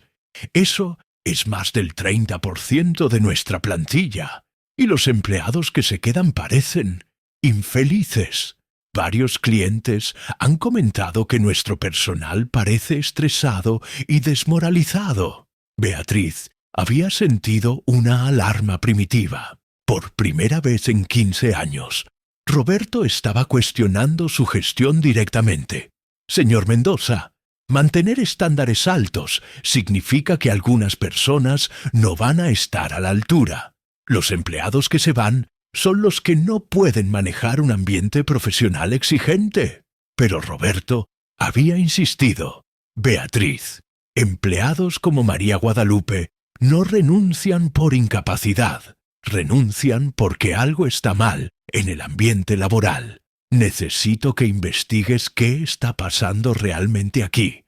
Eso es más del 30% de nuestra plantilla. Y los empleados que se quedan parecen infelices. Varios clientes han comentado que nuestro personal parece estresado y desmoralizado». Beatriz había sentido una alarma primitiva. Por primera vez en 15 años, Roberto estaba cuestionando su gestión directamente. «Señor Mendoza, mantener estándares altos significa que algunas personas no van a estar a la altura. Los empleados que se van son los que no pueden manejar un ambiente profesional exigente». Pero Roberto había insistido. «Beatriz, empleados como María Guadalupe no renuncian por incapacidad, renuncian porque algo está mal en el ambiente laboral. Necesito que investigues qué está pasando realmente aquí».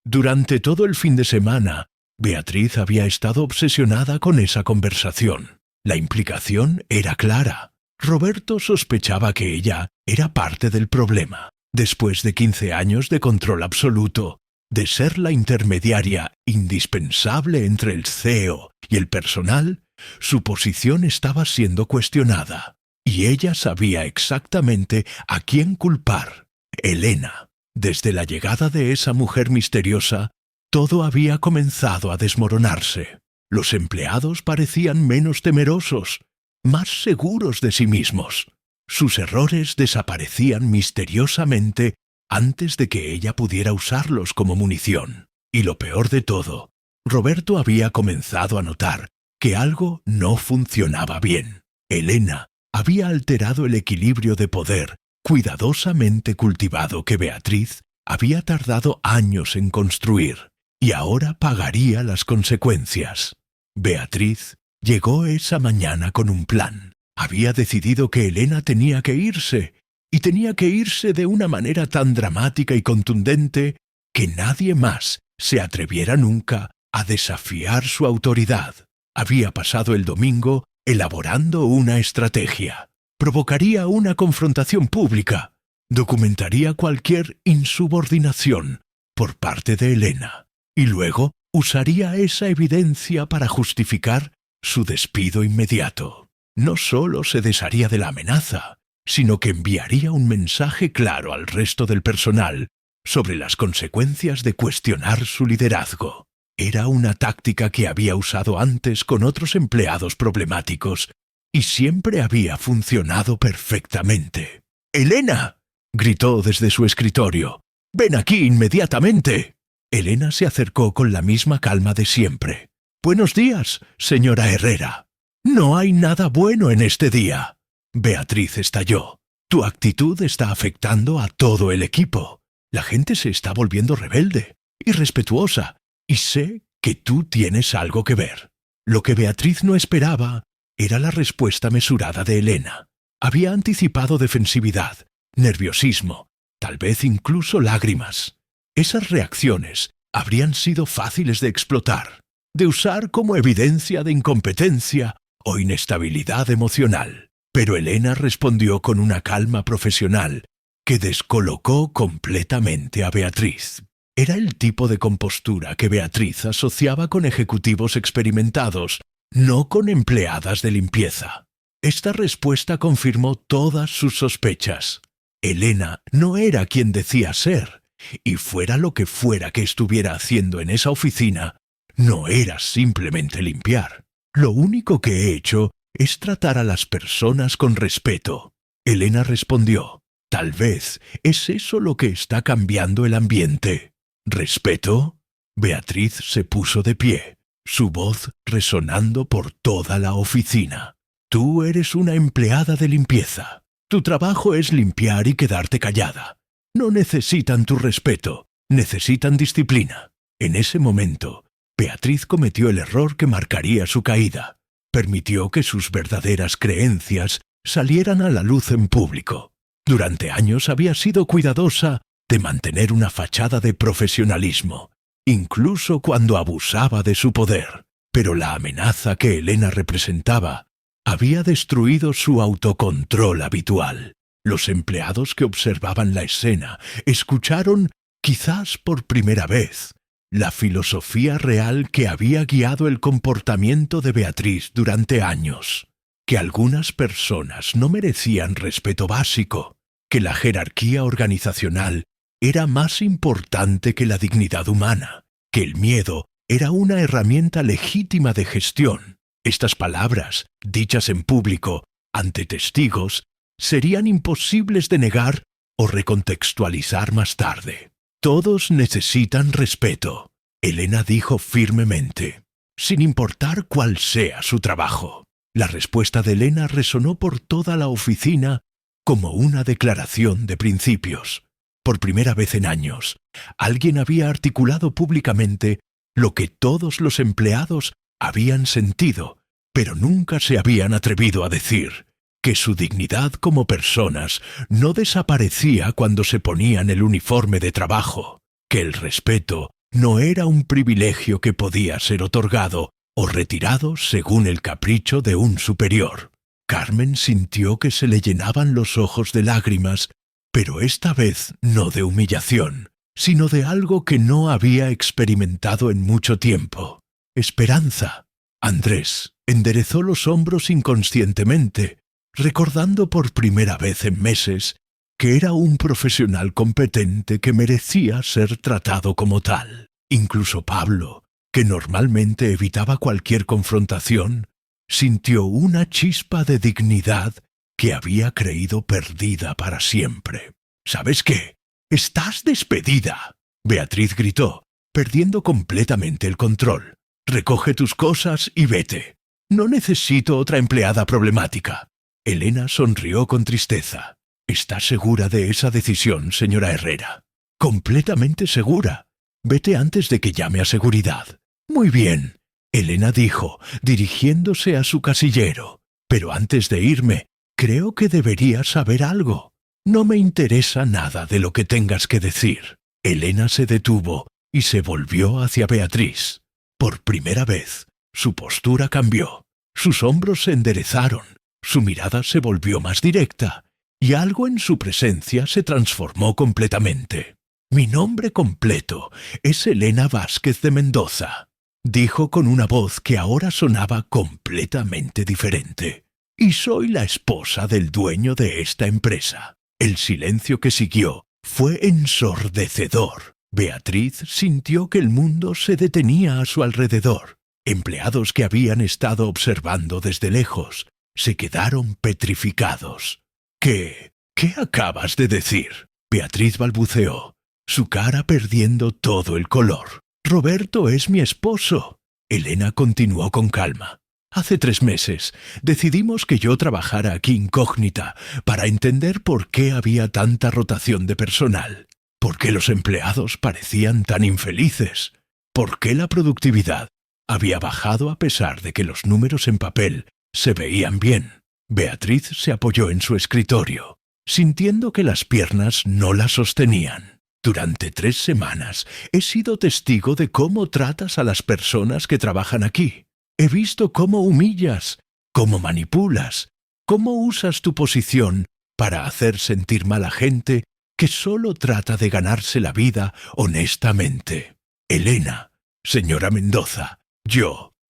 Durante todo el fin de semana, Beatriz había estado obsesionada con esa conversación. La implicación era clara. Roberto sospechaba que ella era parte del problema. Después de 15 años de control absoluto, de ser la intermediaria indispensable entre el CEO y el personal, su posición estaba siendo cuestionada. Y ella sabía exactamente a quién culpar. Elena. Desde la llegada de esa mujer misteriosa, todo había comenzado a desmoronarse. Los empleados parecían menos temerosos, más seguros de sí mismos. Sus errores desaparecían misteriosamente antes de que ella pudiera usarlos como munición. Y lo peor de todo, Roberto había comenzado a notar que algo no funcionaba bien. Elena había alterado el equilibrio de poder cuidadosamente cultivado que Beatriz había tardado años en construir, y ahora pagaría las consecuencias. Beatriz llegó esa mañana con un plan. Había decidido que Elena tenía que irse, y tenía que irse de una manera tan dramática y contundente que nadie más se atreviera nunca a desafiar su autoridad. Había pasado el domingo elaborando una estrategia. Provocaría una confrontación pública, documentaría cualquier insubordinación por parte de Elena, y luego usaría esa evidencia para justificar su despido inmediato. No solo se desharía de la amenaza, sino que enviaría un mensaje claro al resto del personal sobre las consecuencias de cuestionar su liderazgo. Era una táctica que había usado antes con otros empleados problemáticos y siempre había funcionado perfectamente. —¡Elena! —gritó desde su escritorio. —¡Ven aquí inmediatamente! Elena se acercó con la misma calma de siempre. —Buenos días, señora Herrera. —No hay nada bueno en este día. Beatriz estalló. Tu actitud está afectando a todo el equipo. La gente se está volviendo rebelde, irrespetuosa, y sé que tú tienes algo que ver. Lo que Beatriz no esperaba era la respuesta mesurada de Elena. Había anticipado defensividad, nerviosismo, tal vez incluso lágrimas. Esas reacciones habrían sido fáciles de explotar, de usar como evidencia de incompetencia o inestabilidad emocional. Pero Elena respondió con una calma profesional que descolocó completamente a Beatriz. Era el tipo de compostura que Beatriz asociaba con ejecutivos experimentados, no con empleadas de limpieza. Esta respuesta confirmó todas sus sospechas. Elena no era quien decía ser, y fuera lo que fuera que estuviera haciendo en esa oficina, no era simplemente limpiar. Lo único que he hecho es tratar a las personas con respeto. Elena respondió. Tal vez es eso lo que está cambiando el ambiente. ¿Respeto? Beatriz se puso de pie, su voz resonando por toda la oficina. Tú eres una empleada de limpieza. Tu trabajo es limpiar y quedarte callada. No necesitan tu respeto, necesitan disciplina. En ese momento, Beatriz cometió el error que marcaría su caída. Permitió que sus verdaderas creencias salieran a la luz en público. Durante años había sido cuidadosa de mantener una fachada de profesionalismo, incluso cuando abusaba de su poder. Pero la amenaza que Elena representaba había destruido su autocontrol habitual. Los empleados que observaban la escena escucharon, quizás por primera vez, la filosofía real que había guiado el comportamiento de Beatriz durante años. Que algunas personas no merecían respeto básico, que la jerarquía organizacional era más importante que la dignidad humana, que el miedo era una herramienta legítima de gestión. Estas palabras, dichas en público, ante testigos, serían imposibles de negar o recontextualizar más tarde. Todos necesitan respeto, Elena dijo firmemente, sin importar cuál sea su trabajo. La respuesta de Elena resonó por toda la oficina como una declaración de principios. Por primera vez en años, alguien había articulado públicamente lo que todos los empleados habían sentido, pero nunca se habían atrevido a decir, que su dignidad como personas no desaparecía cuando se ponían el uniforme de trabajo, que el respeto no era un privilegio que podía ser otorgado o retirado según el capricho de un superior. Carmen sintió que se le llenaban los ojos de lágrimas, pero esta vez no de humillación, sino de algo que no había experimentado en mucho tiempo. Esperanza. Andrés enderezó los hombros inconscientemente, recordando por primera vez en meses que era un profesional competente que merecía ser tratado como tal. Incluso Pablo, que normalmente evitaba cualquier confrontación, sintió una chispa de dignidad que había creído perdida para siempre. ¿Sabes qué? ¡Estás despedida!, Beatriz gritó, perdiendo completamente el control. Recoge tus cosas y vete. No necesito otra empleada problemática. Elena sonrió con tristeza. ¿Está segura de esa decisión, señora Herrera? Completamente segura. Vete antes de que llame a seguridad. Muy bien, Elena dijo, dirigiéndose a su casillero. Pero antes de irme, creo que debería saber algo. No me interesa nada de lo que tengas que decir. Elena se detuvo y se volvió hacia Beatriz. Por primera vez, su postura cambió. Sus hombros se enderezaron, su mirada se volvió más directa, y algo en su presencia se transformó completamente. Mi nombre completo es Elena Vázquez de Mendoza, dijo con una voz que ahora sonaba completamente diferente. Y soy la esposa del dueño de esta empresa. El silencio que siguió fue ensordecedor. Beatriz sintió que el mundo se detenía a su alrededor. Empleados que habían estado observando desde lejos Se quedaron petrificados. ¿Qué acabas de decir? Beatriz balbuceó, su cara perdiendo todo el color. Roberto es mi esposo. Elena continuó con calma. Hace 3 meses decidimos que yo trabajara aquí incógnita para entender por qué había tanta rotación de personal, por qué los empleados parecían tan infelices, por qué la productividad había bajado a pesar de que los números en papel se veían bien. Beatriz se apoyó en su escritorio, sintiendo que las piernas no la sostenían. Durante 3 semanas he sido testigo de cómo tratas a las personas que trabajan aquí. He visto cómo humillas, cómo manipulas, cómo usas tu posición para hacer sentir mal a gente que solo trata de ganarse la vida honestamente. Elena, señora Mendoza,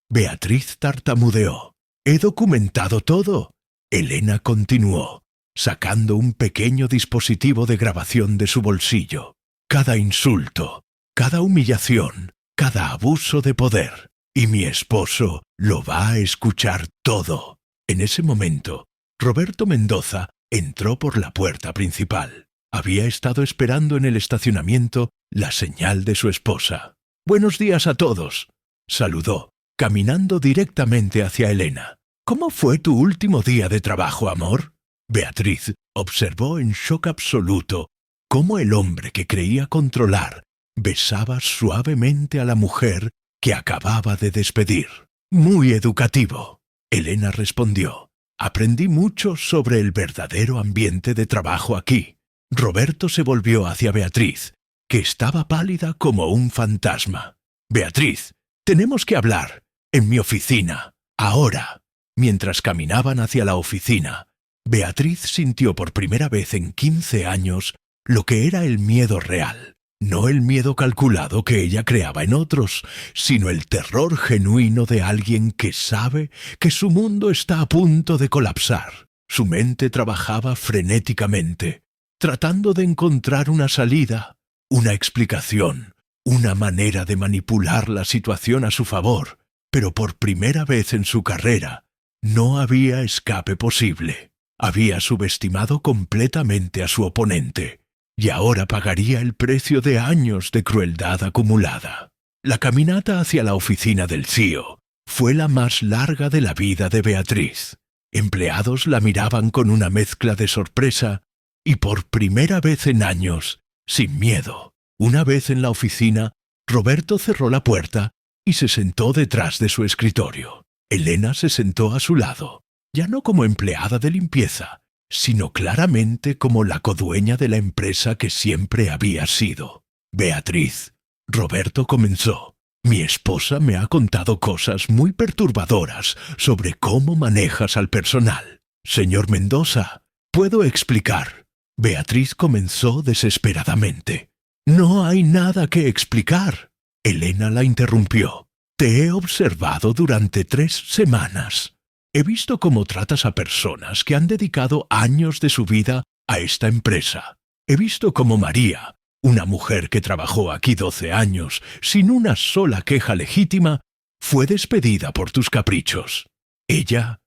Beatriz tartamudeó. He documentado todo. Elena continuó, sacando un pequeño dispositivo de grabación de su bolsillo. Cada insulto, cada humillación, cada abuso de poder. Y mi esposo lo va a escuchar todo. En ese momento, Roberto Mendoza entró por la puerta principal. Había estado esperando en el estacionamiento la señal de su esposa. «Buenos días a todos», saludó, caminando directamente hacia Elena. «¿Cómo fue tu último día de trabajo, amor?» Beatriz observó en shock absoluto cómo el hombre que creía controlar besaba suavemente a la mujer que acababa de despedir. «Muy educativo», Elena respondió. «Aprendí mucho sobre el verdadero ambiente de trabajo aquí». Roberto se volvió hacia Beatriz, que estaba pálida como un fantasma. «Beatriz, tenemos que hablar. En mi oficina. Ahora». Mientras caminaban hacia la oficina, Beatriz sintió por primera vez en 15 años lo que era el miedo real. No el miedo calculado que ella creaba en otros, sino el terror genuino de alguien que sabe que su mundo está a punto de colapsar. Su mente trabajaba frenéticamente, tratando de encontrar una salida, una explicación, una manera de manipular la situación a su favor, pero por primera vez en su carrera no había escape posible. Había subestimado completamente a su oponente, y ahora pagaría el precio de años de crueldad acumulada. La caminata hacia la oficina del CEO fue la más larga de la vida de Beatriz. Empleados la miraban con una mezcla de sorpresa y por primera vez en años, sin miedo. Una vez en la oficina, Roberto cerró la puerta y se sentó detrás de su escritorio. Elena se sentó a su lado, ya no como empleada de limpieza, sino claramente como la codueña de la empresa que siempre había sido. «Beatriz», Roberto comenzó, «mi esposa me ha contado cosas muy perturbadoras sobre cómo manejas al personal. Señor Mendoza, ¿puedo explicar?» Beatriz comenzó desesperadamente. «No hay nada que explicar». Elena la interrumpió. «Te he observado durante 3 semanas. He visto cómo tratas a personas que han dedicado años de su vida a esta empresa. He visto cómo María, una mujer que trabajó aquí 12 años sin una sola queja legítima, fue despedida por tus caprichos. Ella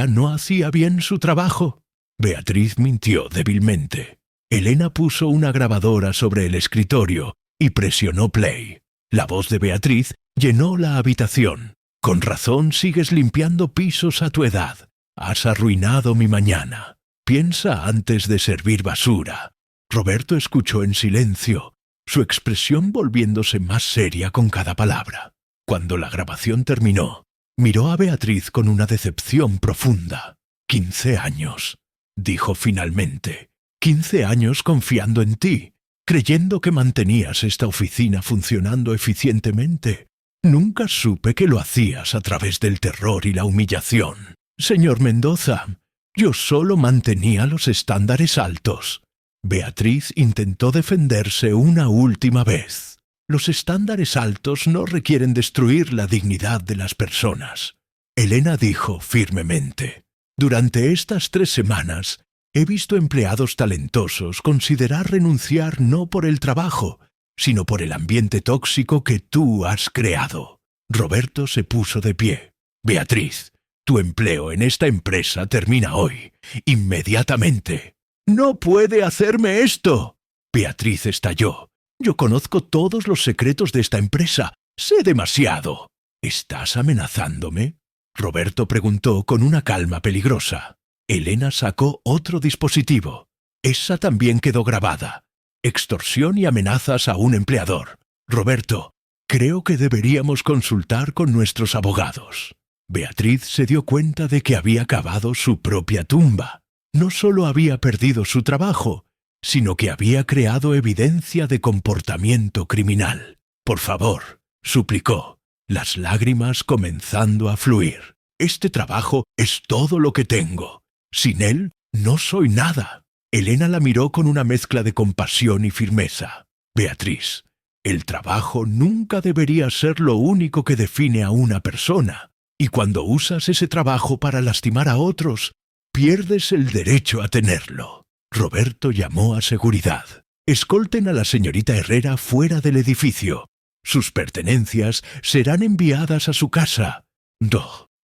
no hacía bien su trabajo». Beatriz mintió débilmente. Elena puso una grabadora sobre el escritorio y presionó play. La voz de Beatriz llenó la habitación. «Con razón sigues limpiando pisos a tu edad. Has arruinado mi mañana. Piensa antes de servir basura». Roberto escuchó en silencio, su expresión volviéndose más seria con cada palabra. Cuando la grabación terminó, miró a Beatriz con una decepción profunda. «15 años», dijo finalmente. «15 años confiando en ti, creyendo que mantenías esta oficina funcionando eficientemente. Nunca supe que lo hacías a través del terror y la humillación. Señor Mendoza, yo solo mantenía los estándares altos». Beatriz intentó defenderse una última vez. «Los estándares altos no requieren destruir la dignidad de las personas», Elena dijo firmemente. «Durante estas 3 semanas he visto empleados talentosos considerar renunciar no por el trabajo, sino por el ambiente tóxico que tú has creado». Roberto se puso de pie. «Beatriz, Tu empleo en esta empresa termina hoy, inmediatamente. ¡No puede hacerme esto! Beatriz estalló. Yo conozco todos los secretos de esta empresa. Sé demasiado. ¿Estás amenazándome? Roberto preguntó con una calma peligrosa. Elena sacó otro dispositivo. Esa también quedó grabada. Extorsión y amenazas a un empleador. Roberto, creo que deberíamos consultar con nuestros abogados. Beatriz se dio cuenta de que había cavado su propia tumba. No solo había perdido su trabajo, sino que había creado evidencia de comportamiento criminal. Por favor, suplicó, las lágrimas comenzando a fluir. Este trabajo es todo lo que tengo. Sin él, no soy nada. Elena la miró con una mezcla de compasión y firmeza. Beatriz, el trabajo nunca debería ser lo único que define a una persona. Y cuando usas ese trabajo para lastimar a otros, pierdes el derecho a tenerlo. Roberto llamó a seguridad. Escolten a la señorita Herrera fuera del edificio. Sus pertenencias serán enviadas a su casa.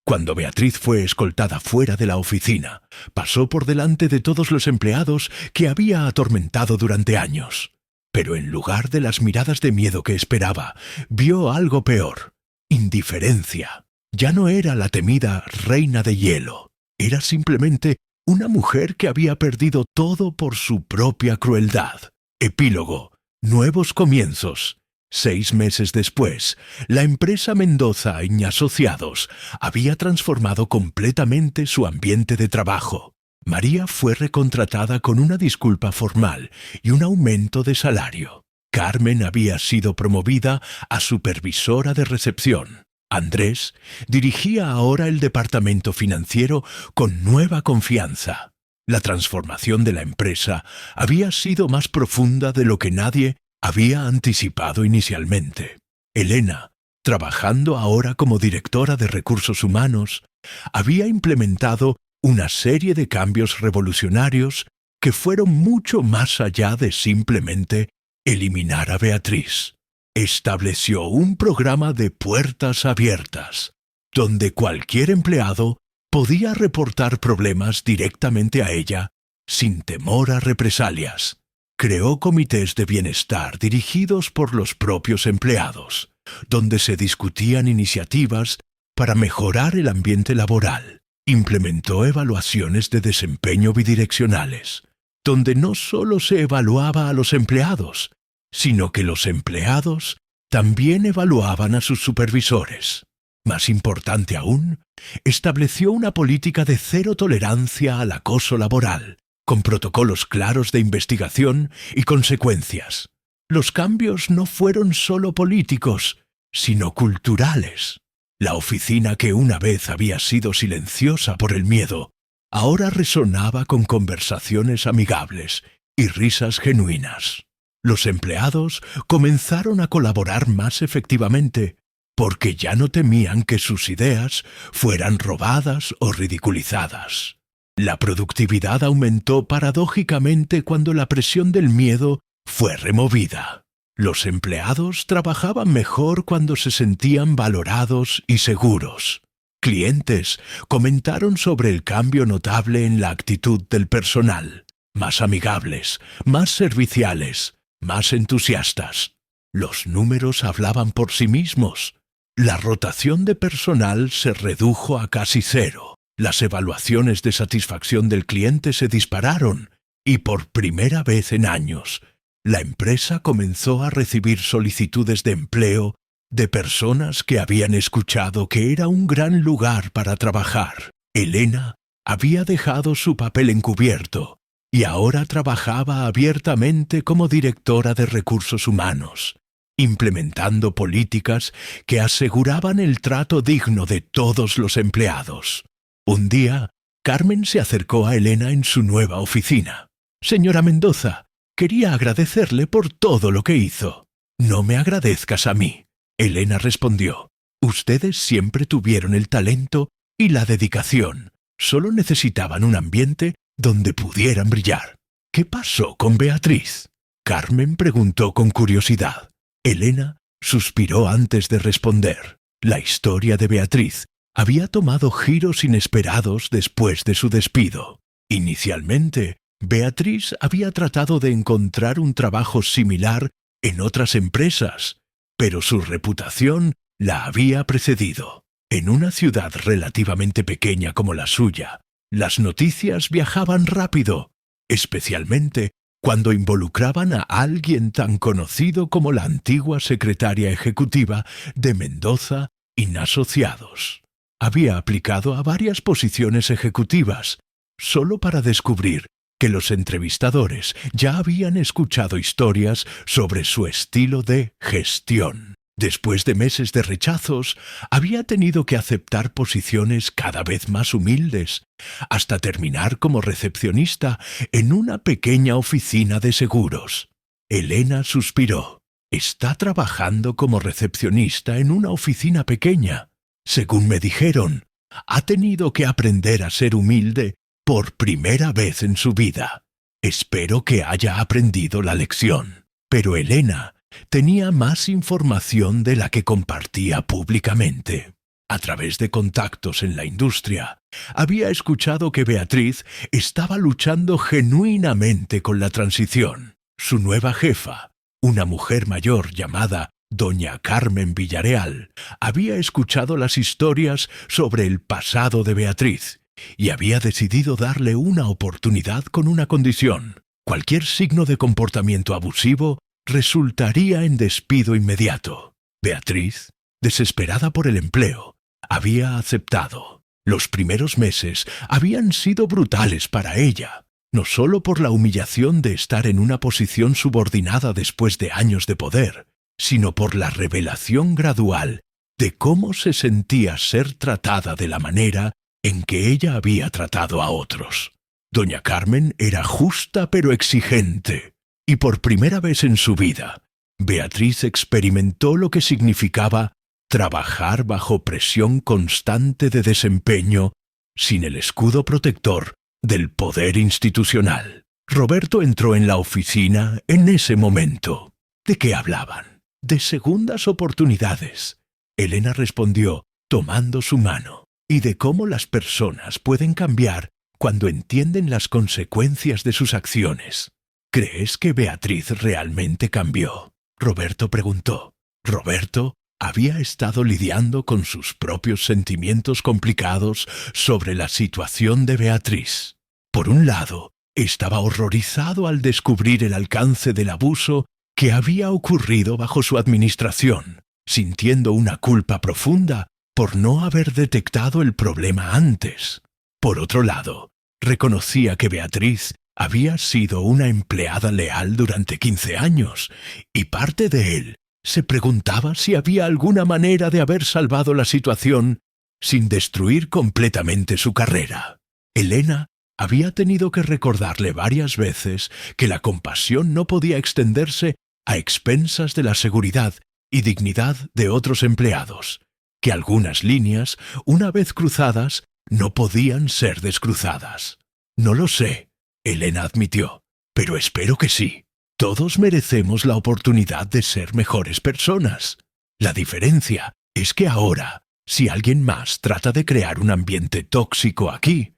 Cuando Beatriz fue escoltada fuera de la oficina, pasó por delante de todos los empleados que había atormentado durante años. Pero en lugar de las miradas de miedo que esperaba, vio algo peor: indiferencia. Ya no era la temida reina de hielo. Era simplemente una mujer que había perdido todo por su propia crueldad. Epílogo. Nuevos comienzos. 6 meses después, la empresa Mendoza y Asociados había transformado completamente su ambiente de trabajo. María fue recontratada con una disculpa formal y un aumento de salario. Carmen había sido promovida a supervisora de recepción. Andrés dirigía ahora el departamento financiero con nueva confianza. La transformación de la empresa había sido más profunda de lo que nadie había anticipado inicialmente. Elena, trabajando ahora como directora de recursos humanos, había implementado una serie de cambios revolucionarios que fueron mucho más allá de simplemente eliminar a Beatriz. Estableció un programa de puertas abiertas, donde cualquier empleado podía reportar problemas directamente a ella sin temor a represalias. Creó comités de bienestar dirigidos por los propios empleados, donde se discutían iniciativas para mejorar el ambiente laboral. Implementó evaluaciones de desempeño bidireccionales, donde no solo se evaluaba a los empleados, sino que los empleados también evaluaban a sus supervisores. Más importante aún, estableció una política de cero tolerancia al acoso laboral, con protocolos claros de investigación y consecuencias. Los cambios no fueron solo políticos, sino culturales. La oficina que una vez había sido silenciosa por el miedo, ahora resonaba con conversaciones amigables y risas genuinas. Los empleados comenzaron a colaborar más efectivamente, porque ya no temían que sus ideas fueran robadas o ridiculizadas. La productividad aumentó paradójicamente cuando la presión del miedo fue removida. Los empleados trabajaban mejor cuando se sentían valorados y seguros. Clientes comentaron sobre el cambio notable en la actitud del personal. Más amigables, más serviciales, más entusiastas. Los números hablaban por sí mismos. La rotación de personal se redujo a casi cero. Las evaluaciones de satisfacción del cliente se dispararon y por primera vez en años, la empresa comenzó a recibir solicitudes de empleo de personas que habían escuchado que era un gran lugar para trabajar. Elena había dejado su papel encubierto y ahora trabajaba abiertamente como directora de recursos humanos, implementando políticas que aseguraban el trato digno de todos los empleados. Un día, Carmen se acercó a Elena en su nueva oficina. «Señora Mendoza, quería agradecerle por todo lo que hizo». «No me agradezcas a mí», Elena respondió. «Ustedes siempre tuvieron el talento y la dedicación. Solo necesitaban un ambiente donde pudieran brillar». «¿Qué pasó con Beatriz?», Carmen preguntó con curiosidad. Elena suspiró antes de responder. La historia de Beatriz había tomado giros inesperados después de su despido. Inicialmente, Beatriz había tratado de encontrar un trabajo similar en otras empresas, pero su reputación la había precedido. En una ciudad relativamente pequeña como la suya, las noticias viajaban rápido, especialmente cuando involucraban a alguien tan conocido como la antigua secretaria ejecutiva de Mendoza y Asociados. Había aplicado a varias posiciones ejecutivas, solo para descubrir que los entrevistadores ya habían escuchado historias sobre su estilo de gestión. Después de meses de rechazos, había tenido que aceptar posiciones cada vez más humildes, hasta terminar como recepcionista en una pequeña oficina de seguros. Elena suspiró. Está trabajando como recepcionista en una oficina pequeña. Según me dijeron, ha tenido que aprender a ser humilde por primera vez en su vida. Espero que haya aprendido la lección. Pero Elena tenía más información de la que compartía públicamente. A través de contactos en la industria, había escuchado que Beatriz estaba luchando genuinamente con la transición. Su nueva jefa, una mujer mayor llamada Doña Carmen Villareal, había escuchado las historias sobre el pasado de Beatriz y había decidido darle una oportunidad con una condición. Cualquier signo de comportamiento abusivo resultaría en despido inmediato. Beatriz, desesperada por el empleo, había aceptado. Los primeros meses habían sido brutales para ella, no solo por la humillación de estar en una posición subordinada después de años de poder, sino por la revelación gradual de cómo se sentía ser tratada de la manera en que ella había tratado a otros. Doña Carmen era justa pero exigente, y por primera vez en su vida, Beatriz experimentó lo que significaba trabajar bajo presión constante de desempeño sin el escudo protector del poder institucional. Roberto entró en la oficina en ese momento. ¿De qué hablaban? De segundas oportunidades. Elena respondió, tomando su mano, y de cómo las personas pueden cambiar cuando entienden las consecuencias de sus acciones. ¿Crees que Beatriz realmente cambió?, Roberto preguntó. Roberto había estado lidiando con sus propios sentimientos complicados sobre la situación de Beatriz. Por un lado, estaba horrorizado al descubrir el alcance del abuso que había ocurrido bajo su administración, sintiendo una culpa profunda por no haber detectado el problema antes. Por otro lado, reconocía que Beatriz había sido una empleada leal durante 15 años, y parte de él se preguntaba si había alguna manera de haber salvado la situación sin destruir completamente su carrera. Elena había tenido que recordarle varias veces que la compasión no podía extenderse a expensas de la seguridad y dignidad de otros empleados, que algunas líneas, una vez cruzadas, no podían ser descruzadas. No lo sé, Elena admitió, pero espero que sí. Todos merecemos la oportunidad de ser mejores personas. La diferencia es que ahora, si alguien más trata de crear un ambiente tóxico aquí,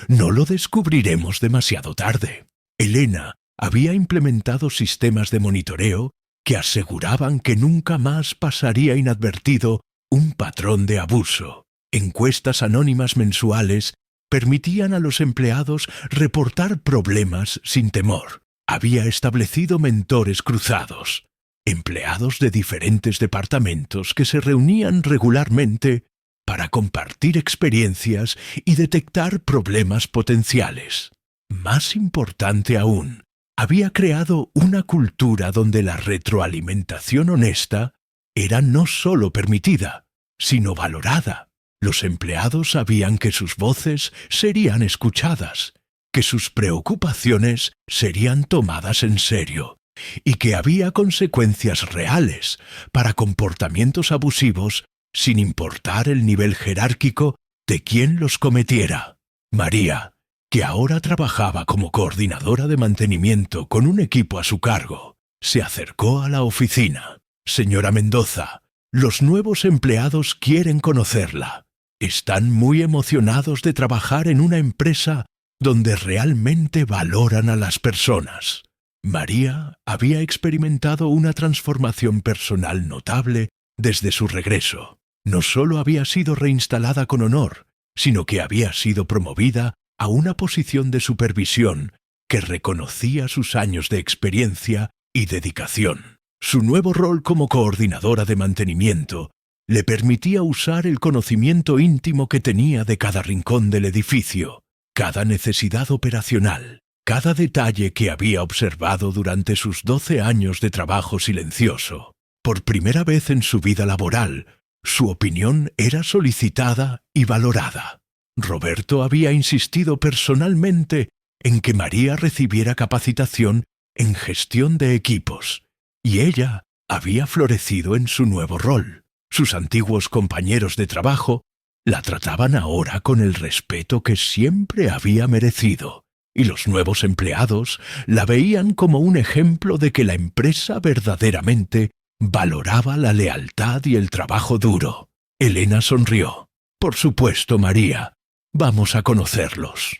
no lo descubriremos demasiado tarde. Elena había implementado sistemas de monitoreo que aseguraban que nunca más pasaría inadvertido un patrón de abuso. Encuestas anónimas mensuales permitían a los empleados reportar problemas sin temor. Había establecido mentores cruzados, empleados de diferentes departamentos que se reunían regularmente para compartir experiencias y detectar problemas potenciales. Más importante aún, había creado una cultura donde la retroalimentación honesta era no solo permitida, sino valorada. Los empleados sabían que sus voces serían escuchadas, que sus preocupaciones serían tomadas en serio y que había consecuencias reales para comportamientos abusivos sin importar el nivel jerárquico de quien los cometiera. María, que ahora trabajaba como coordinadora de mantenimiento con un equipo a su cargo, se acercó a la oficina. «Señora Mendoza, los nuevos empleados quieren conocerla». Están muy emocionados de trabajar en una empresa donde realmente valoran a las personas. María había experimentado una transformación personal notable desde su regreso. No solo había sido reinstalada con honor, sino que había sido promovida a una posición de supervisión que reconocía sus años de experiencia y dedicación. Su nuevo rol como coordinadora de mantenimiento le permitía usar el conocimiento íntimo que tenía de cada rincón del edificio, cada necesidad operacional, cada detalle que había observado durante sus 12 años de trabajo silencioso. Por primera vez en su vida laboral, su opinión era solicitada y valorada. Roberto había insistido personalmente en que María recibiera capacitación en gestión de equipos, y ella había florecido en su nuevo rol. Sus antiguos compañeros de trabajo la trataban ahora con el respeto que siempre había merecido, y los nuevos empleados la veían como un ejemplo de que la empresa verdaderamente valoraba la lealtad y el trabajo duro. Elena sonrió. Por supuesto, María. Vamos a conocerlos.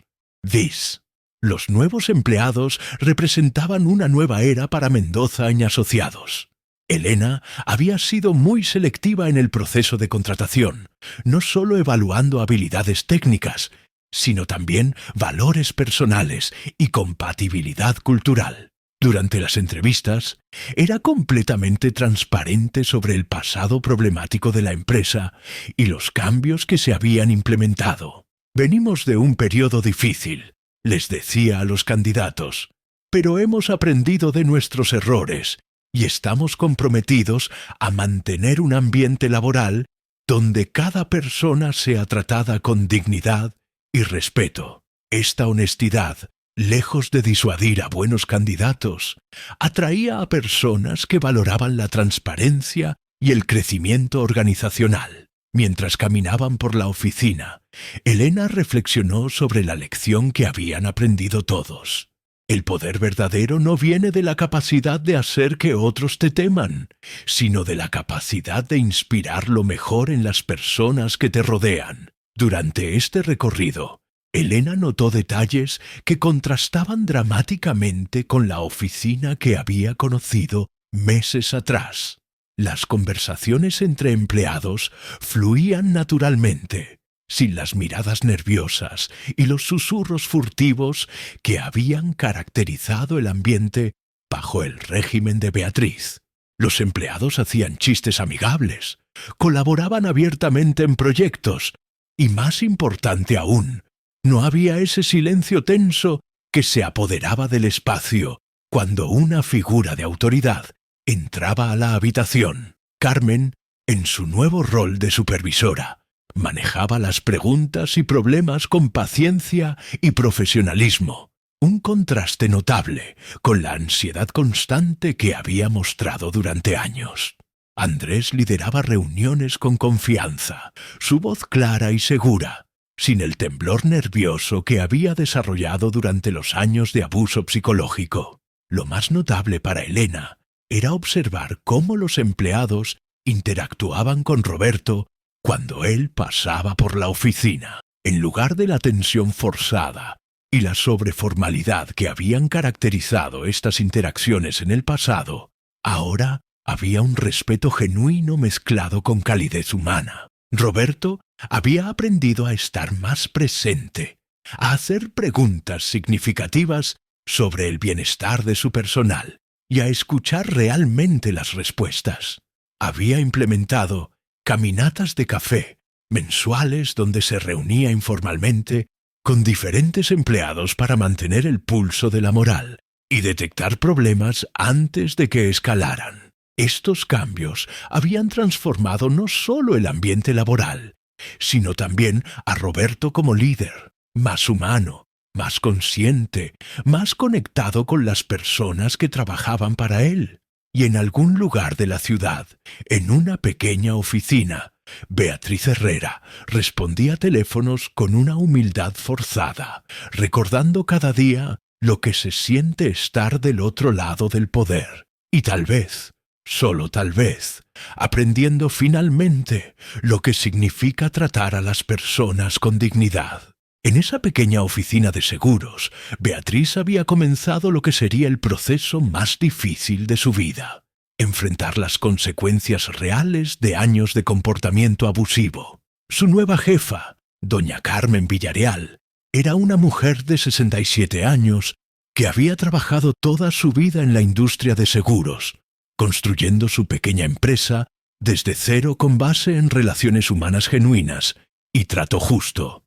This. Los nuevos empleados representaban una nueva era para Mendoza y Asociados. Elena había sido muy selectiva en el proceso de contratación, no solo evaluando habilidades técnicas, sino también valores personales y compatibilidad cultural. Durante las entrevistas, era completamente transparente sobre el pasado problemático de la empresa y los cambios que se habían implementado. Venimos de un periodo difícil, les decía a los candidatos, pero hemos aprendido de nuestros errores y estamos comprometidos a mantener un ambiente laboral donde cada persona sea tratada con dignidad y respeto. Esta honestidad, lejos de disuadir a buenos candidatos, atraía a personas que valoraban la transparencia y el crecimiento organizacional. Mientras caminaban por la oficina, Elena reflexionó sobre la lección que habían aprendido todos. El poder verdadero no viene de la capacidad de hacer que otros te teman, sino de la capacidad de inspirar lo mejor en las personas que te rodean. Durante este recorrido, Elena notó detalles que contrastaban dramáticamente con la oficina que había conocido meses atrás. Las conversaciones entre empleados fluían naturalmente, sin las miradas nerviosas y los susurros furtivos que habían caracterizado el ambiente bajo el régimen de Beatriz. Los empleados hacían chistes amigables, colaboraban abiertamente en proyectos y, más importante aún, no había ese silencio tenso que se apoderaba del espacio cuando una figura de autoridad entraba a la habitación. Carmen, en su nuevo rol de supervisora, manejaba las preguntas y problemas con paciencia y profesionalismo, un contraste notable con la ansiedad constante que había mostrado durante años. Andrés lideraba reuniones con confianza, su voz clara y segura, sin el temblor nervioso que había desarrollado durante los años de abuso psicológico. Lo más notable para Elena era observar cómo los empleados interactuaban con Roberto cuando él pasaba por la oficina. En lugar de la tensión forzada y la sobreformalidad que habían caracterizado estas interacciones en el pasado, ahora había un respeto genuino mezclado con calidez humana. Roberto había aprendido a estar más presente, a hacer preguntas significativas sobre el bienestar de su personal y a escuchar realmente las respuestas. Había implementado caminatas de café mensuales donde se reunía informalmente con diferentes empleados para mantener el pulso de la moral y detectar problemas antes de que escalaran. Estos cambios habían transformado no solo el ambiente laboral, sino también a Roberto como líder, más humano, más consciente, más conectado con las personas que trabajaban para él. Y en algún lugar de la ciudad, en una pequeña oficina, Beatriz Herrera respondía teléfonos con una humildad forzada, recordando cada día lo que se siente estar del otro lado del poder. Y tal vez, solo tal vez, aprendiendo finalmente lo que significa tratar a las personas con dignidad. En esa pequeña oficina de seguros, Beatriz había comenzado lo que sería el proceso más difícil de su vida: enfrentar las consecuencias reales de años de comportamiento abusivo. Su nueva jefa, doña Carmen Villarreal, era una mujer de 67 años que había trabajado toda su vida en la industria de seguros, construyendo su pequeña empresa desde cero con base en relaciones humanas genuinas y trato justo.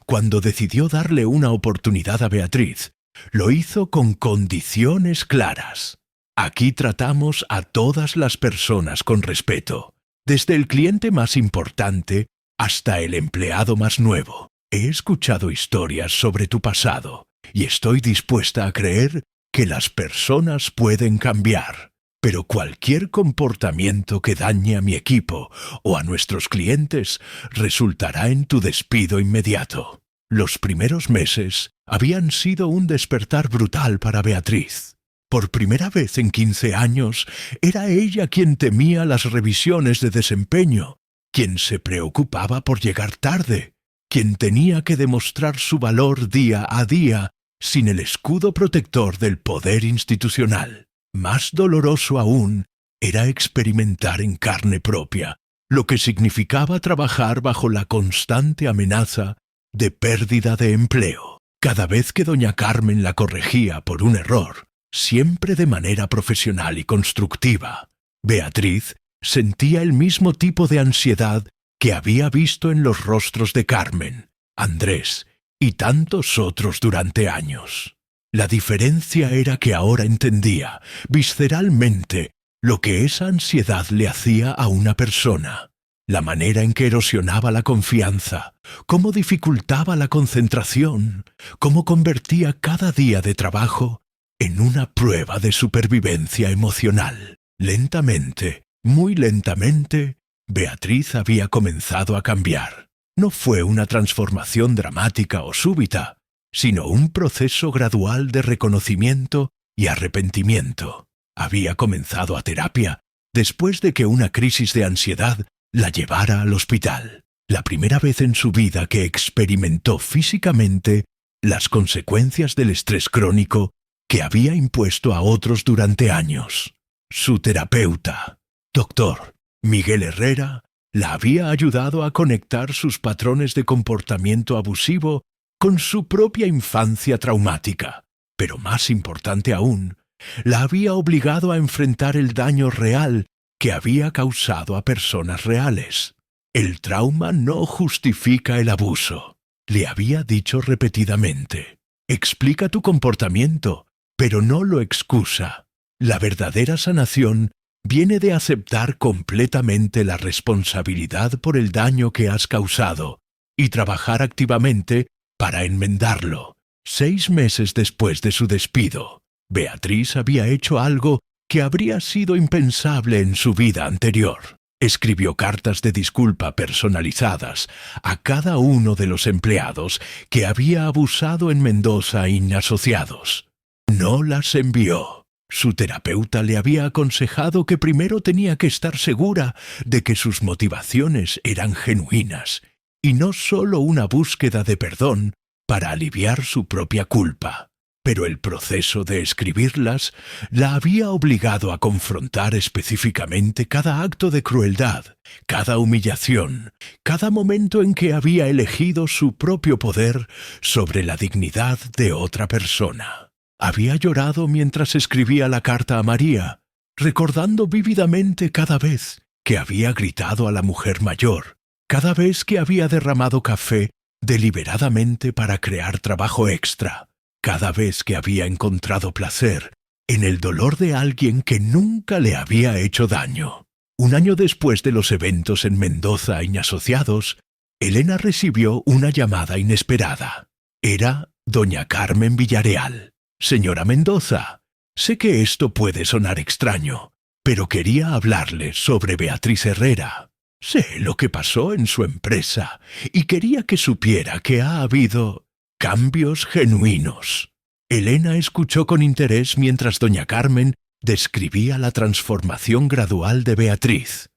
Cuando decidió darle una oportunidad a Beatriz, lo hizo con condiciones claras. Aquí tratamos a todas las personas con respeto, desde el cliente más importante hasta el empleado más nuevo. He escuchado historias sobre tu pasado y estoy dispuesta a creer que las personas pueden cambiar, pero cualquier comportamiento que dañe a mi equipo o a nuestros clientes resultará en tu despido inmediato. Los primeros meses habían sido un despertar brutal para Beatriz. Por primera vez en 15 años, era ella quien temía las revisiones de desempeño, quien se preocupaba por llegar tarde, quien tenía que demostrar su valor día a día sin el escudo protector del poder institucional. Más doloroso aún era experimentar en carne propia lo que significaba trabajar bajo la constante amenaza de pérdida de empleo. Cada vez que doña Carmen la corregía por un error, siempre de manera profesional y constructiva, Beatriz sentía el mismo tipo de ansiedad que había visto en los rostros de Carmen, Andrés y tantos otros durante años. La diferencia era que ahora entendía, visceralmente, lo que esa ansiedad le hacía a una persona, la manera en que erosionaba la confianza, cómo dificultaba la concentración, cómo convertía cada día de trabajo en una prueba de supervivencia emocional. Lentamente, muy lentamente, Beatriz había comenzado a cambiar. No fue una transformación dramática o súbita, sino un proceso gradual de reconocimiento y arrepentimiento. Había comenzado a terapia después de que una crisis de ansiedad la llevara al hospital. La primera vez en su vida que experimentó físicamente las consecuencias del estrés crónico que había impuesto a otros durante años. Su terapeuta, Dr. Miguel Herrera, la había ayudado a conectar sus patrones de comportamiento abusivo con su propia infancia traumática, pero más importante aún, la había obligado a enfrentar el daño real que había causado a personas reales. El trauma no justifica el abuso, le había dicho repetidamente. Explica tu comportamiento, pero no lo excusa. La verdadera sanación viene de aceptar completamente la responsabilidad por el daño que has causado y trabajar activamente para enmendarlo. 6 meses después de su despido, Beatriz había hecho algo que habría sido impensable en su vida anterior. Escribió cartas de disculpa personalizadas a cada uno de los empleados que había abusado en Mendoza y Asociados. No las envió. Su terapeuta le había aconsejado que primero tenía que estar segura de que sus motivaciones eran genuinas y no solo una búsqueda de perdón para aliviar su propia culpa. Pero el proceso de escribirlas la había obligado a confrontar específicamente cada acto de crueldad, cada humillación, cada momento en que había elegido su propio poder sobre la dignidad de otra persona. Había llorado mientras escribía la carta a María, recordando vívidamente cada vez que había gritado a la mujer mayor, cada vez que había derramado café deliberadamente para crear trabajo extra, cada vez que había encontrado placer en el dolor de alguien que nunca le había hecho daño. Un año después de los eventos en Mendoza y Asociados, Elena recibió una llamada inesperada. Era doña Carmen Villarreal. Señora Mendoza, sé que esto puede sonar extraño, pero quería hablarle sobre Beatriz Herrera. Sé lo que pasó en su empresa y quería que supiera que ha habido cambios genuinos. Elena escuchó con interés mientras doña Carmen describía la transformación gradual de Beatriz.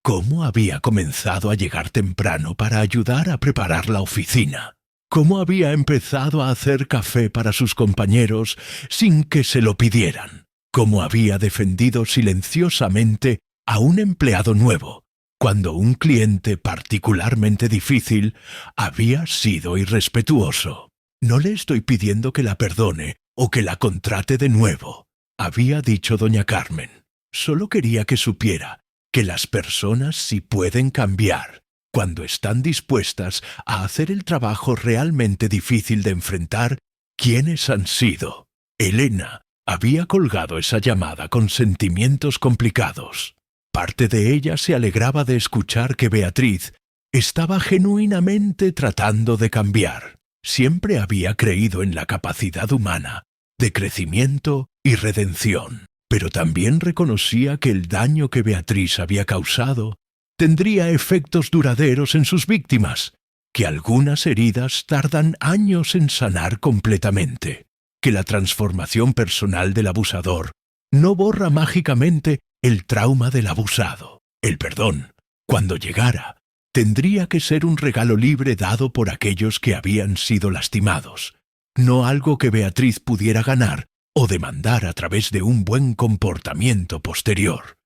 Cómo había comenzado a llegar temprano para ayudar a preparar la oficina. Cómo había empezado a hacer café para sus compañeros sin que se lo pidieran. Cómo había defendido silenciosamente a un empleado nuevo, cuando un cliente particularmente difícil había sido irrespetuoso. No le estoy pidiendo que la perdone o que la contrate de nuevo, había dicho doña Carmen. Solo quería que supiera que las personas sí pueden cambiar cuando están dispuestas a hacer el trabajo realmente difícil de enfrentar quiénes han sido. Elena había colgado esa llamada con sentimientos complicados. Parte de ella se alegraba de escuchar que Beatriz estaba genuinamente tratando de cambiar. Siempre había creído en la capacidad humana de crecimiento y redención, pero también reconocía que el daño que Beatriz había causado tendría efectos duraderos en sus víctimas, que algunas heridas tardan años en sanar completamente, que la transformación personal del abusador no borra mágicamente el trauma del abusado. El perdón, cuando llegara, tendría que ser un regalo libre dado por aquellos que habían sido lastimados, no algo que Beatriz pudiera ganar o demandar a través de un buen comportamiento posterior.